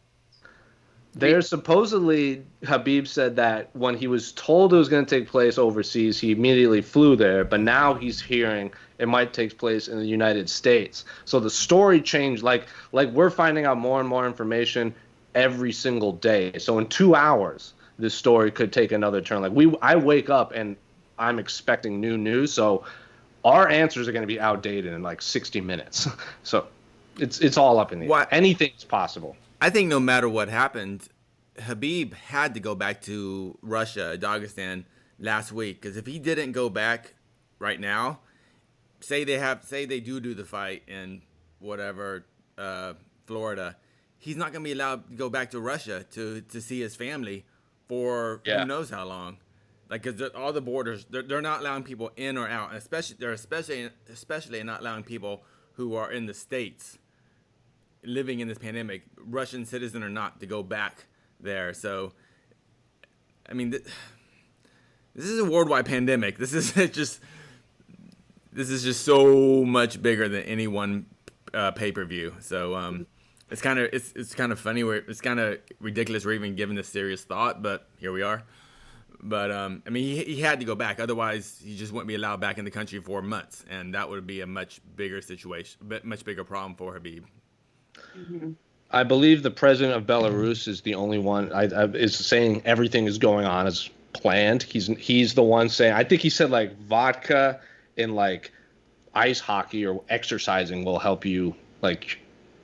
There's supposedly, Khabib said that when he was told it was going to take place overseas, he immediately flew there, but now he's hearing it might take place in the United States. So the story changed, like we're finding out more and more information every single day. So in 2 hours, this story could take another turn. I wake up and I'm expecting new news, so our answers are going to be outdated in like 60 minutes. So it's all up in the air. Anything's possible. I think no matter what happened, Khabib had to go back to Russia, Dagestan last week, because if he didn't go back right now, say they do the fight in whatever Florida, he's not going to be allowed to go back to Russia to see his family for who knows how long. Like, cause all the borders, they're not allowing people in or out, and especially not allowing people who are in the States living in this pandemic, Russian citizen or not, to go back there. So, I mean, this is a worldwide pandemic. This is just so much bigger than any one pay-per-view. So, it's kind of funny, it's kind of ridiculous we're even giving this serious thought, but here we are. But I mean, he had to go back. Otherwise, he just wouldn't be allowed back in the country for months, and that would be a much bigger situation, much bigger problem for Khabib. Mm-hmm. I believe the president of Belarus is the only one is saying everything is going on as planned. He's the one saying. I think he said like vodka and like ice hockey or exercising will help you like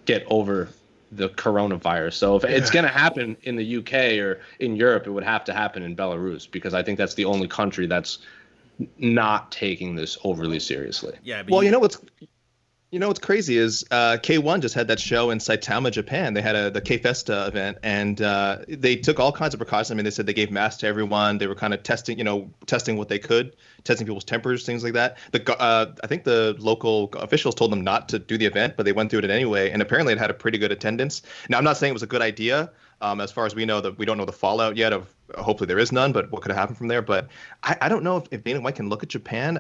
get over the coronavirus. So if it's going to happen in the UK or in Europe, it would have to happen in Belarus, because I think that's the only country that's not taking this overly seriously. Yeah. Well, you know what's crazy is K1 just had that show in Saitama, Japan. They had the K-Festa event, and they took all kinds of precautions. I mean, they said they gave masks to everyone. They were kind of testing what they could, testing people's tempers, things like that. I think the local officials told them not to do the event, but they went through it anyway, and apparently it had a pretty good attendance. Now, I'm not saying it was a good idea. As far as we know, we don't know the fallout yet of, hopefully there is none, but what could have happened from there. But I don't know if Dana White can look at Japan.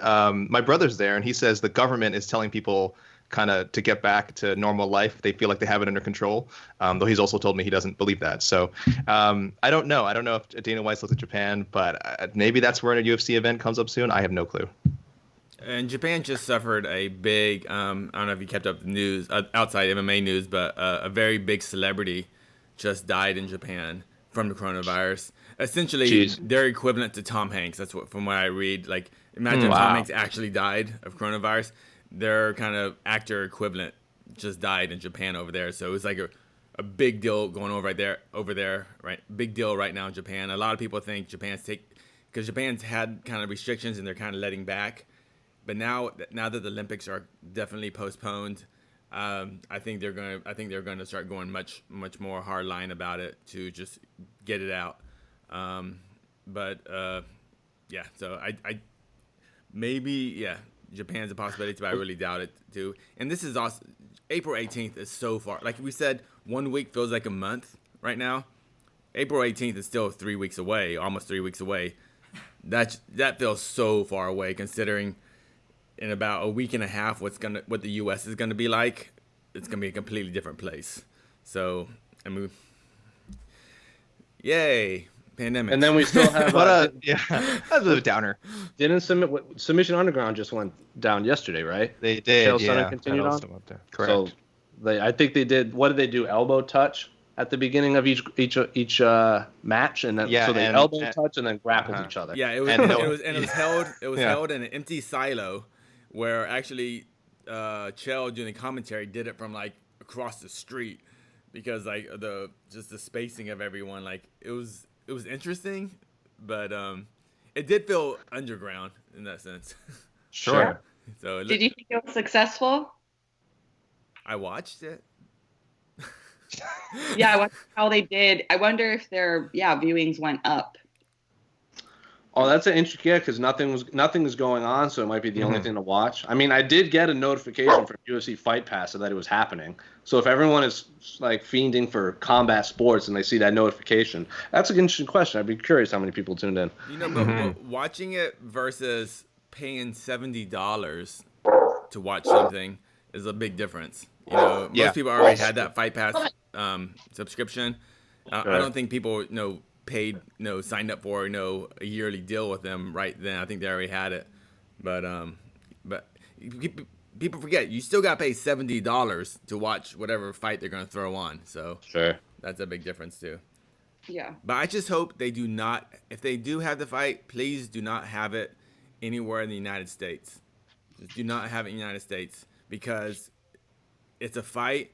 My brother's there, and he says the government is telling people kind of to get back to normal life. They feel like they have it under control, though he's also told me he doesn't believe that. So I don't know. I don't know if Dana White's looked at Japan, but maybe that's where a UFC event comes up soon. I have no clue. And Japan just suffered a big, I don't know if you kept up the news, outside MMA news, but a very big celebrity just died in Japan from the coronavirus. Essentially, they're equivalent to Tom Hanks. That's from what I read. Like, imagine Tom Hanks actually died of coronavirus. Their kind of actor equivalent just died in Japan over there. So it's like a big deal going on right there, right? Big deal right now in Japan. A lot of people think because Japan's had kind of restrictions and they're kind of letting back. But now that the Olympics are definitely postponed, I think they're going to start going much more hard line about it to just get it out. Yeah. So I maybe Japan's a possibility, but I really doubt it too. And this is also April 18th is so far. Like we said, 1 week feels like a month right now. April 18th is still 3 weeks away, almost 3 weeks away. That feels so far away, considering in about a week and a half what the U.S. is gonna be like. It's gonna be a completely different place. So I mean, yay. Pandemic. And then we still have that's a bit of a downer. Didn't Submission Underground just went down yesterday, right? They did. Chael Sonnen continued on. Correct. So I think they did. What did they do? Elbow touch at the beginning of each match, and then so they elbow touch and then grappled each other. Yeah, it was held in an empty silo, where actually Chael doing the commentary did it from like across the street, because like the spacing of everyone, like it was interesting, but it did feel underground in that sense. Sure. So did you think it was successful? I watched it. Yeah, I watched how they did. I wonder if their viewings went up. Oh, that's an interesting, because nothing is going on, so it might be the only thing to watch. I mean, I did get a notification from UFC Fight Pass that it was happening. So if everyone is like fiending for combat sports and they see that notification, that's an interesting question. I'd be curious how many people tuned in. But watching it versus paying $70 to watch something is a big difference. Most people already had that Fight Pass subscription. I don't think people signed up for a yearly deal with them right then. I think they already had it, but people forget you still got to pay $70 to watch whatever fight they're going to throw on. So that's a big difference too. Yeah. But I just hope they do not. If they do have the fight, please do not have it anywhere in the United States. Just do not have it in the United States, because it's a fight.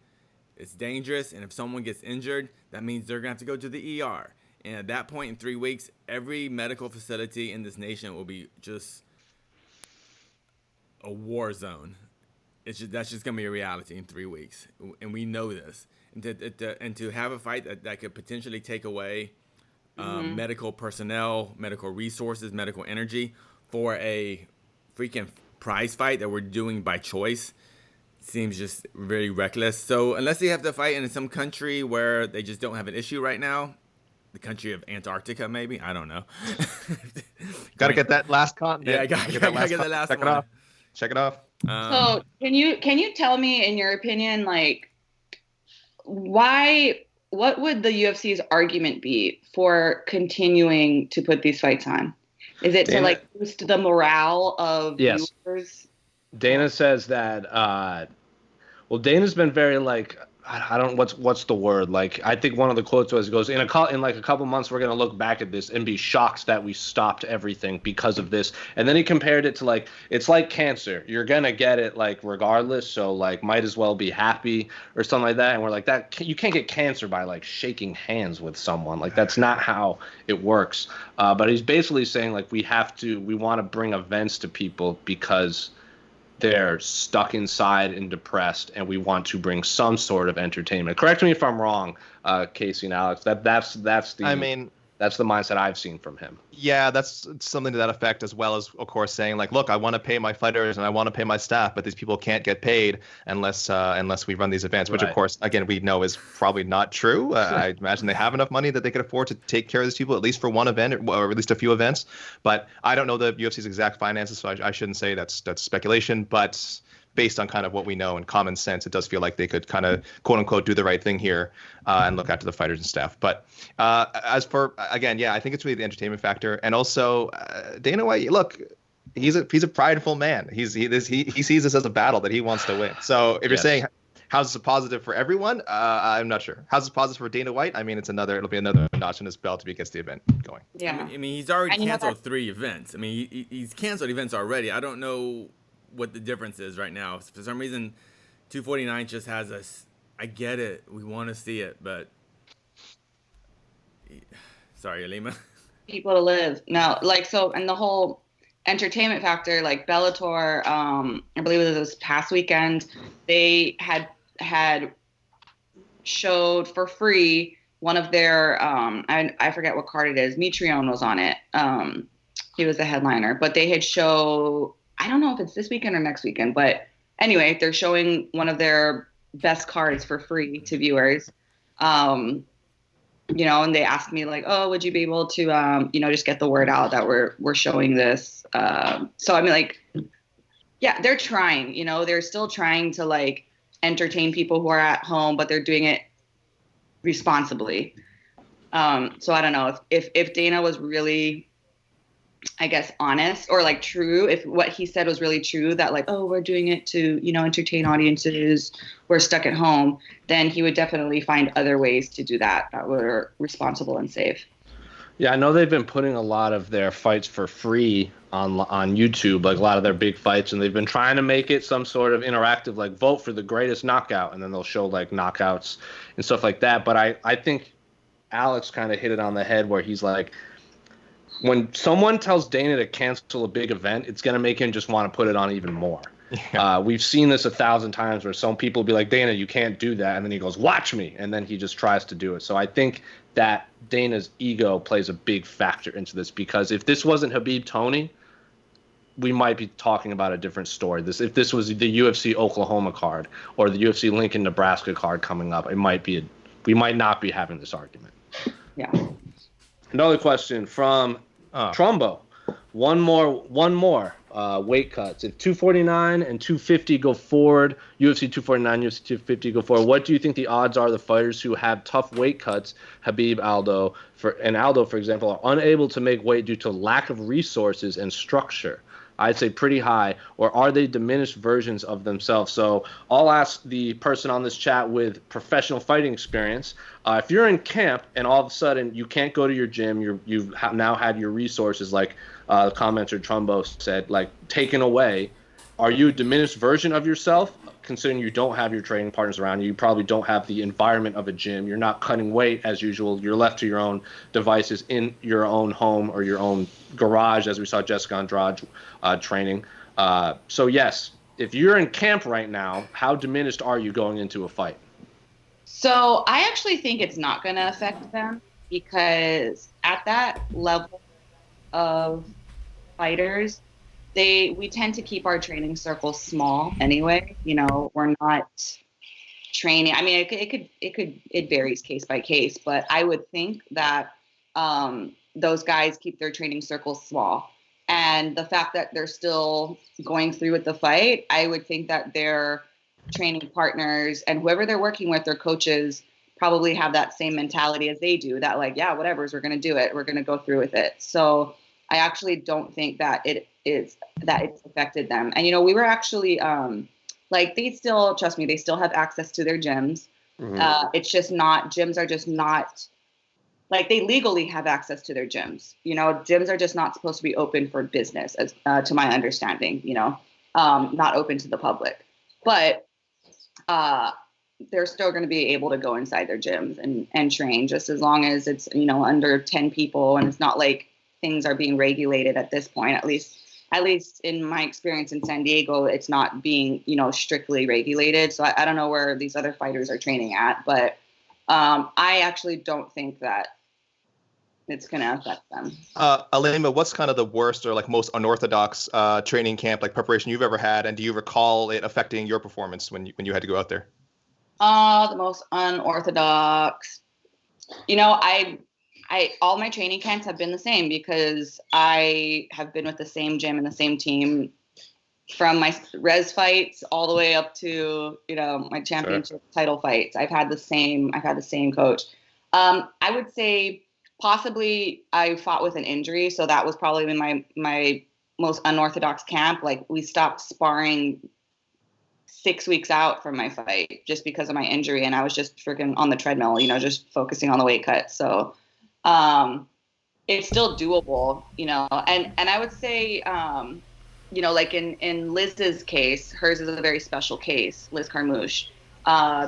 It's dangerous, and if someone gets injured, that means they're going to have to go to the ER. And at that point in 3 weeks, every medical facility in this nation will be just a war zone. That's just going to be a reality in 3 weeks. And we know this. And to have a fight that could potentially take away medical personnel, medical resources, medical energy for a freaking prize fight that we're doing by choice seems just very reckless. So unless they have to fight in some country where they just don't have an issue right now, the country of Antarctica, maybe. I don't know. Got to get that last continent. Yeah, I gotta get the last one. Check it off. So can you tell me, in your opinion, like, what would the UFC's argument be for continuing to put these fights on? Is it to like boost the morale of viewers? Dana says that. Dana's been very like, I don't what's the word, like I think one of the quotes was, goes, in like a couple months we're gonna look back at this and be shocked that we stopped everything because of this. And then he compared it to, like, it's like cancer, you're gonna get it like regardless, so like might as well be happy or something like that. And we're like, that you can't get cancer by like shaking hands with someone, like that's not how it works. But he's basically saying like we want to bring events to people because they're stuck inside and depressed, and we want to bring some sort of entertainment. Correct me if I'm wrong, Casey and Alex. That's the mindset I've seen from him. Yeah, that's something to that effect, as well as, of course, saying like, look, I want to pay my fighters and I want to pay my staff, but these people can't get paid unless we run these events, which, right, of course, again, we know is probably not true. I imagine they have enough money that they could afford to take care of these people, at least for one event or at least a few events. But I don't know the UFC's exact finances, so I shouldn't say that's speculation. But based on kind of what we know and common sense, it does feel like they could kind of, quote unquote, do the right thing here and look after the fighters and staff. But as for, again, yeah, I think it's really the entertainment factor. And also Dana White, look, he's a prideful man. He sees this as a battle that he wants to win. So if you're saying, how's this a positive for everyone? I'm not sure. How's this positive for Dana White? I mean, it'll be another notch in his belt if he gets the event going. Yeah. I mean he's already canceled 3 events. I mean, he's canceled events already. I don't know what the difference is right now. For some reason, 249 just has us. I get it. We want to see it, but sorry, Ilima. People to live. No, like, so, and the whole entertainment factor, like Bellator, I believe it was this past weekend, they had showed for free one of their, I forget what card it is. Mitrione was on it. He was the headliner, but they had I don't know if it's this weekend or next weekend, but anyway, they're showing one of their best cards for free to viewers. And they asked me like, oh, would you be able to, just get the word out that we're showing this. So I mean, like, yeah, they're trying, they're still trying to like entertain people who are at home, but they're doing it responsibly. So I don't know if Dana was really, I guess, honest or like true, if what he said was really true, that like, oh, we're doing it to, entertain audiences, we're stuck at home, then he would definitely find other ways to do that were responsible and safe. Yeah, I know they've been putting a lot of their fights for free on YouTube, like a lot of their big fights, and they've been trying to make it some sort of interactive, like vote for the greatest knockout, and then they'll show like knockouts and stuff like that. But I think Alex kind of hit it on the head where he's like, when someone tells Dana to cancel a big event, it's going to make him just want to put it on even more. Yeah. We've seen this 1,000 times where some people will be like, Dana, you can't do that. And then he goes, watch me. And then he just tries to do it. So I think that Dana's ego plays a big factor into this, because if this wasn't Khabib Tony, we might be talking about a different story. If this was the UFC Oklahoma card or the UFC Lincoln, Nebraska card coming up, we might not be having this argument. Yeah. Another question from Trumbo. One more weight cuts. If 249 and 250 go forward, UFC 249, UFC 250 go forward, what do you think the odds are the fighters who have tough weight cuts, Khabib, Aldo, for example, are unable to make weight due to lack of resources and structure? I'd say pretty high. Or are they diminished versions of themselves? So I'll ask the person on this chat with professional fighting experience. If you're in camp and all of a sudden you can't go to your gym, you've now had your resources, like the commenter Trumbo said, like taken away, are you a diminished version of yourself? Considering you don't have your training partners around you, you probably don't have the environment of a gym. You're not cutting weight as usual. You're left to your own devices in your own home or your own garage, as we saw Jessica Andrade training. So yes, if you're in camp right now, how diminished are you going into a fight? So I actually think it's not going to affect them, because at that level of fighters, we tend to keep our training circles small anyway. We're not training. I mean, it varies case by case, but I would think that those guys keep their training circles small. And the fact that they're still going through with the fight, I would think that their training partners and whoever they're working with, their coaches, probably have that same mentality as they do, that like, yeah, whatever, we're going to do it. We're going to go through with it. So I actually don't think that it's affected them. And, we were actually, they still, trust me, they still have access to their gyms. It's just not, gyms are just not, like, they legally have access to their gyms. You know, gyms are just not supposed to be open for business, as to my understanding, you know, not open to the public. But they're still going to be able to go inside their gyms and train, just as long as it's, you know, under 10 people, and it's not like things are being regulated at this point. At least in my experience in San Diego, it's not being, you know, strictly regulated. So I don't know where these other fighters are training at, but I actually don't think that it's going to affect them. Ilima, what's kind of the worst or like most unorthodox training camp, like preparation you've ever had, and do you recall it affecting your performance when you had to go out there? The most unorthodox, you know, all my training camps have been the same, because I have been with the same gym and the same team from my res fights all the way up to, you know, my championship title fights. I've had the same coach. I would say possibly I fought with an injury, so that was probably my most unorthodox camp. Like, we stopped sparring 6 weeks out from my fight just because of my injury, and I was just freaking on the treadmill, you know, just focusing on the weight cut. So it's still doable, you know, and I would say, you know, like in Liz's case, hers is a very special case, Liz Carmouche,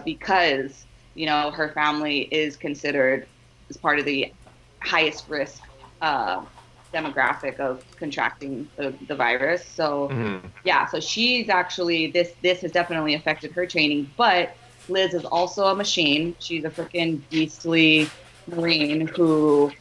because, you know, her family is considered as part of the highest risk demographic of contracting the virus. So yeah, so she's actually, this has definitely affected her training, but Liz is also a machine. She's a freaking beastly Marine who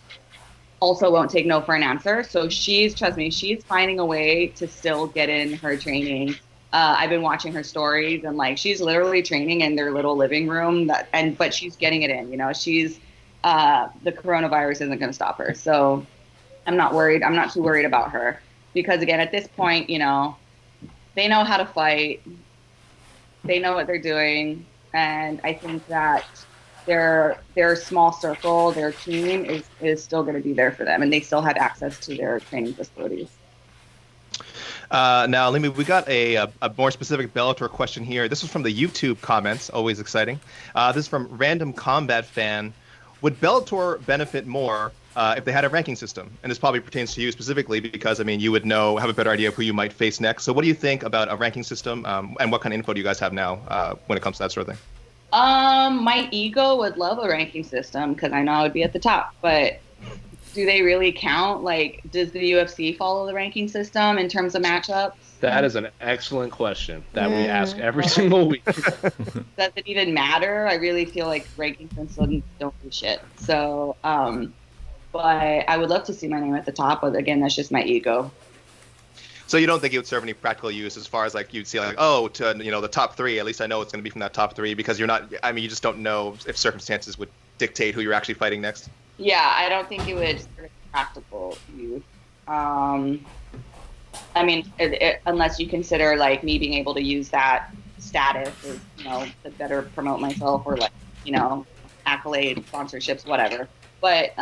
also won't take no for an answer. So trust me, she's finding a way to still get in her training. I've been watching her stories, and like, she's literally training in their little living room, but she's getting it in, you know, she's, the coronavirus isn't going to stop her. So I'm not worried. I'm not too worried about her, because again, at this point, you know, they know how to fight. They know what they're doing. And I think that their small circle, their team is still going to be there for them, and they still have access to their training facilities. Now, Ilima, we got a more specific Bellator question here. This was from the YouTube comments, always exciting. This is from Random Combat Fan. Would Bellator benefit more if they had a ranking system? And this probably pertains to you specifically, because, I mean, you would have a better idea of who you might face next. So what do you think about a ranking system, and what kind of info do you guys have now when it comes to that sort of thing? My ego would love a ranking system, because I know I would be at the top, but do they really count? Like, does the UFC follow the ranking system in terms of matchups? That is an excellent question that we ask every single week. Does it even matter? I really feel like ranking systems don't do shit. So, but I would love to see my name at the top, but again, that's just my ego. So you don't think it would serve any practical use, as far as like you'd see like, oh, to, you know, the top three, at least I know it's going to be from that top three, because you're not, I mean, you just don't know if circumstances would dictate who you're actually fighting next? Yeah, I don't think it would serve practical use. I mean, unless you consider like me being able to use that status as, you know, to better promote myself, or like, you know, accolades, sponsorships, whatever. But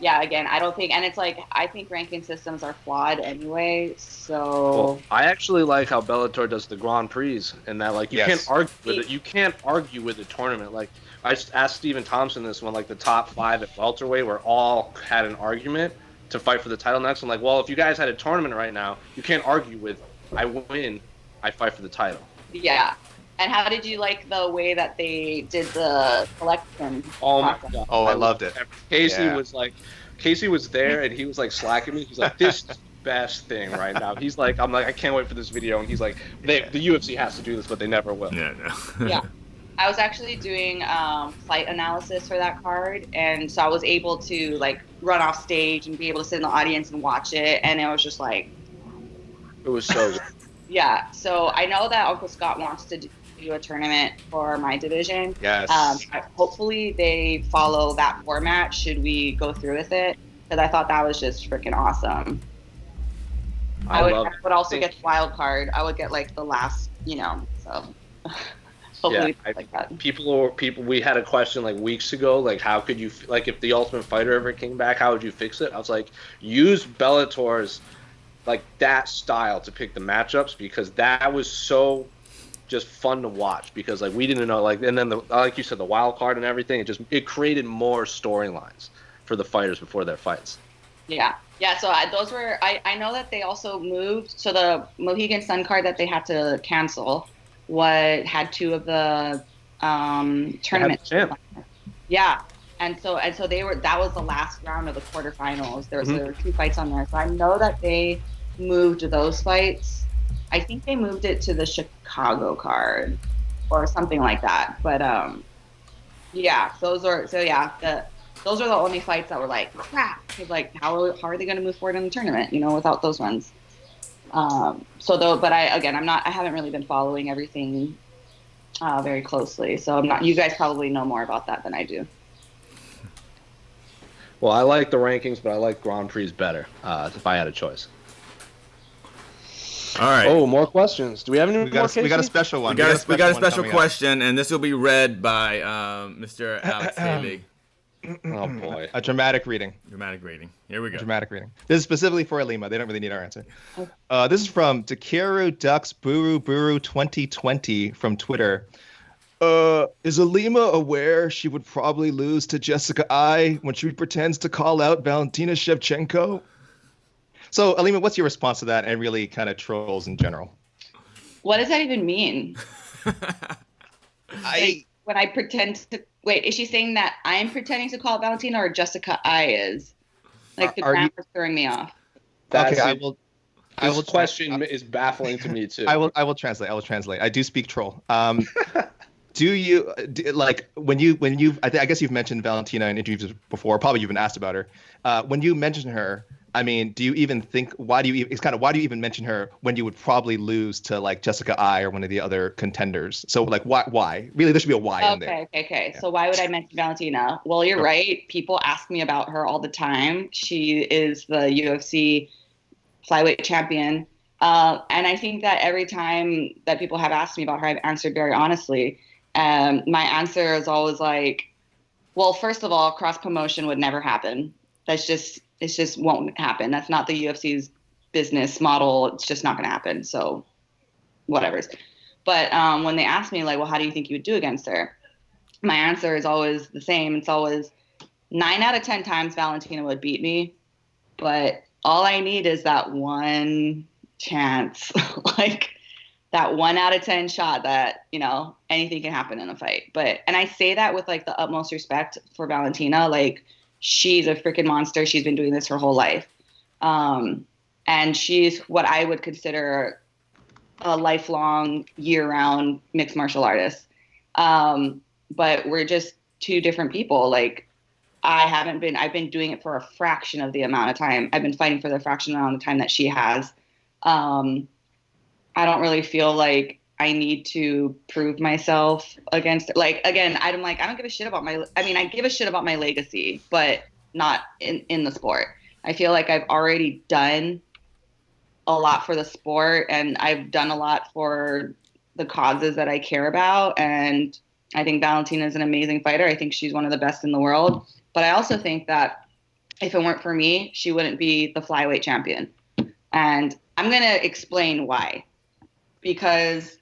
yeah, again, I don't think, and it's like, I think ranking systems are flawed anyway. So well, I actually like how Bellator does the Grand Prix, and that like you can't argue with it. You can't argue with the tournament. Like, I just asked Stephen Thompson this one, like the top 5 at welterweight were all had an argument to fight for the title next. I'm like, well, if you guys had a tournament right now, you can't argue with, I win, I fight for the title. Yeah. And how did you like the way that they did the selection? Oh my God. Oh, I loved it. Casey was there, and he was like slacking me. He's like, this is the best thing right now. He's like, I'm like, I can't wait for this video. And he's like, the UFC has to do this, but they never will. Yeah, no. Yeah. I was actually doing fight analysis for that card, and so I was able to like run off stage and be able to sit in the audience and watch it, and it was just like, it was so good. Yeah. So I know that Uncle Scott wants to do a tournament for my division. Yes. Hopefully they follow that format should we go through with it, because I thought that was just freaking awesome. I would also get the wild card. I would get like the last, you know, so hopefully like that. People we had a question like weeks ago, like how could you, like if the Ultimate Fighter ever came back, how would you fix it? I was like, use Bellator's like that style to pick the matchups, because that was so just fun to watch because like we didn't know like, and then like you said, the wild card and everything, it created more storylines for the fighters before their fights. Yeah. So I know that they also moved. So the Mohegan Sun card that they had to cancel had 2 of the tournaments. Yeah. And so that was the last round of the quarterfinals. There were 2 fights on there. So I know that they moved those fights. I think they moved it to the Chicago card or something like that. But those are the only fights that were like crap. Like how are they going to move forward in the tournament? Without those ones. But I haven't really been following everything very closely. So I'm not. You guys probably know more about that than I do. Well, I like the rankings, but I like Grand Prix better if I had a choice. All right. Oh, more questions. Do we have any more? We got a special one. We got a special question, and this will be read by Mr. Alex Haley. Oh boy. A dramatic reading. Here we go. Dramatic reading. This is specifically for Ilima. They don't really need our answer. This is from Takeru Ducks Buru 2020 from Twitter. Is Ilima aware she would probably lose to Jessica I when she pretends to call out Valentina Shevchenko? So, Ilima, what's your response to that and really kind of trolls in general? What does that even mean? When I pretend to... Wait, is she saying that I'm pretending to call out Valentina or Jessica I is? Like, the grammar's throwing me off. This question is baffling to me, too. I will translate. I do speak troll. Do you when you I guess you've mentioned Valentina in interviews before, probably you've been asked about her. When you mention her, I mean, do you even think why do you even mention her when you would probably lose to like Jessica I or one of the other contenders? So like why? Really, there should be a why in there. Okay. Yeah. So why would I mention Valentina? Well, you're right. People ask me about her all the time. She is the UFC flyweight champion. And I think that every time that people have asked me about her, I've answered very honestly. My answer is always like, well, first of all, cross promotion would never happen. It just won't happen. That's not the UFC's business model. It's just not going to happen. So whatever. But when they ask me like, well, how do you think you would do against her? My answer is always the same. It's always 9 out of 10 times Valentina would beat me. But all I need is that one chance, like that 1 out of 10 shot that, anything can happen in a fight. And I say that with like the utmost respect for Valentina. Like, she's a freaking monster. She's been doing this her whole life. And she's what I would consider a lifelong, year-round mixed martial artist. But we're just 2 different people. Like, I've been doing it for a fraction of the amount of time. I've been fighting for the fraction amount of time that she has. I don't really feel like I need to prove myself against, like, again, I don't give a shit about I give a shit about my legacy, but not in the sport. I feel like I've already done a lot for the sport and I've done a lot for the causes that I care about. And I think Valentina is an amazing fighter. I think she's one of the best in the world. But I also think that if it weren't for me, she wouldn't be the flyweight champion. And I'm going to explain why. Because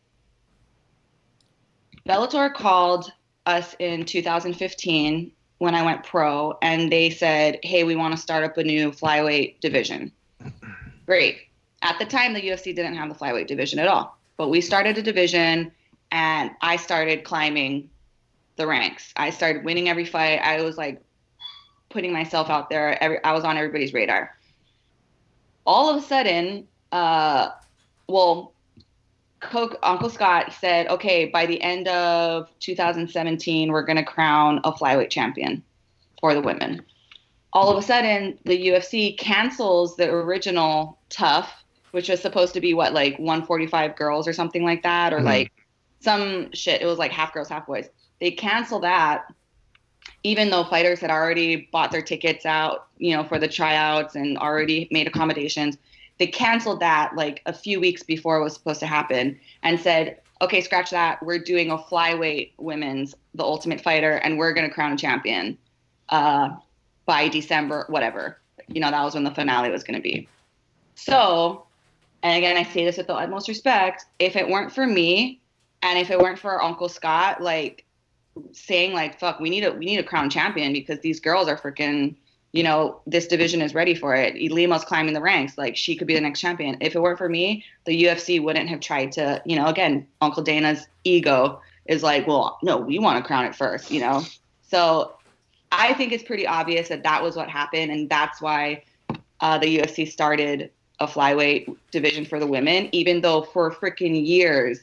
Bellator called us in 2015 when I went pro, and they said, hey, we want to start up a new flyweight division. Great. At the time, the UFC didn't have the flyweight division at all. But we started a division, and I started climbing the ranks. I started winning every fight. I was, like, putting myself out there. I was on everybody's radar. All of a sudden, Uncle Scott said, okay, by the end of 2017, we're going to crown a flyweight champion for the women. All of a sudden, the UFC cancels the original TUF, which was supposed to be, 145 girls or something like that, or like some shit. It was like half girls, half boys. They cancel that, even though fighters had already bought their tickets out, for the tryouts and already made accommodations. They canceled that like a few weeks before it was supposed to happen and said, okay, scratch that. We're doing a flyweight women's, the Ultimate Fighter, and we're going to crown a champion by December, whatever. That was when the finale was going to be. So, and again, I say this with the utmost respect, if it weren't for me, And if it weren't for Uncle Scott, like saying like, fuck, we need a crown champion because these girls are freaking, this division is ready for it. Ilima's climbing the ranks. Like, she could be the next champion. If it weren't for me, the UFC wouldn't have tried to, again, Uncle Dana's ego is like, well, no, we want to crown it first, So I think it's pretty obvious that was what happened. And that's why the UFC started a flyweight division for the women, even though for freaking years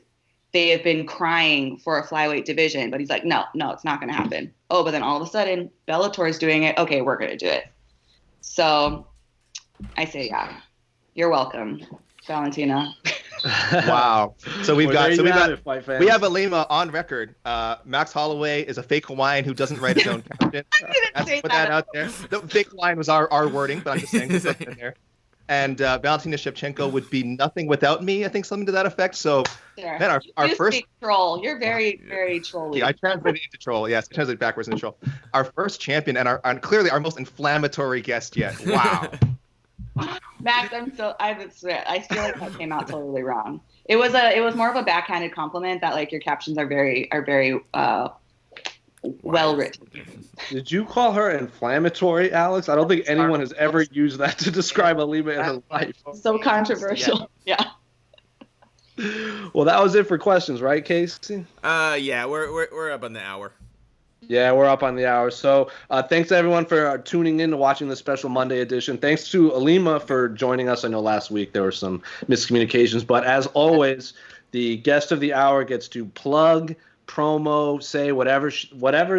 they have been crying for a flyweight division. But he's like, no, it's not going to happen. Oh, but then all of a sudden, Bellator is doing it. Okay, we're going to do it. So I say, yeah, you're welcome, Valentina. Wow. So we have Ilima on record. Max Holloway is a fake Hawaiian who doesn't write his own captain. Let's put that out there. The fake Hawaiian was our wording, but I'm just saying it's in there. And Valentina Shevchenko would be nothing without me. I think something to that effect. So, sure. Man, our first troll. You're very, very trolly. Yeah, I translated into troll. Yes, I translated backwards into troll. Our first champion and clearly our most inflammatory guest yet. Wow. Max, I swear, I feel like that came out totally wrong. It was more of a backhanded compliment that like your captions are very well written. Did you call her inflammatory, Alex? I don't think anyone has ever used that to describe Ilima in her life. So controversial. Yeah. Well, that was it for questions, right, Casey? Yeah, we're up on the hour. Yeah, we're up on the hour. So thanks everyone for tuning in to watching the special Monday edition. Thanks to Ilima for joining us. I know last week there were some miscommunications, but as always, the guest of the hour gets to plug, promo, say whatever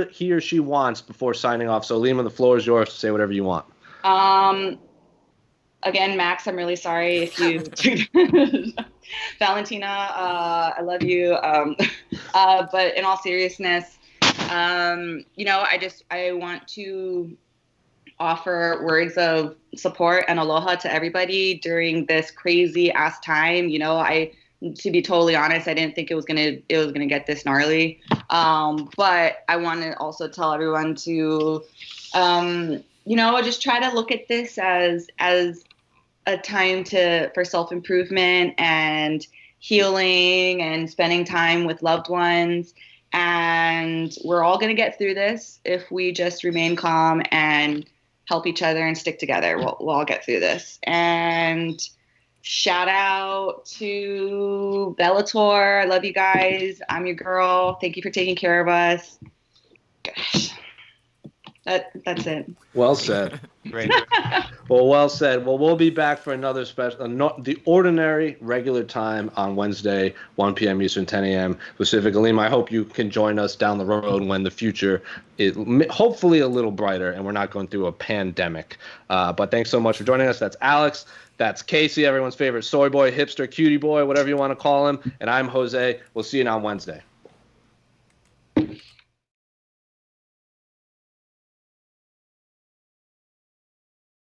he or she wants before signing off. So Ilima, the floor is yours to say whatever you want. Again, Max, I'm really sorry if you Valentina, I love you. But in all seriousness, I want to offer words of support and aloha to everybody during this crazy ass time. To be totally honest, I didn't think it was gonna get this gnarly. But I want to also tell everyone to, just try to look at this as a time for self-improvement and healing and spending time with loved ones. And we're all going to get through this if we just remain calm and help each other and stick together. We'll all get through this. And shout out to Bellator. I love you guys. I'm your girl. Thank you for taking care of us. Gosh. That's it. Well said. Great. Well said. Well, we'll be back for another special, the ordinary regular time on Wednesday, 1 p.m. Eastern, 10 a.m. Pacific. Ilima, I hope you can join us down the road when the future is hopefully a little brighter and we're not going through a pandemic. But thanks so much for joining us. That's Alex. That's Casey, everyone's favorite soy boy, hipster, cutie boy, whatever you want to call him. And I'm Jose. We'll see you on Wednesday.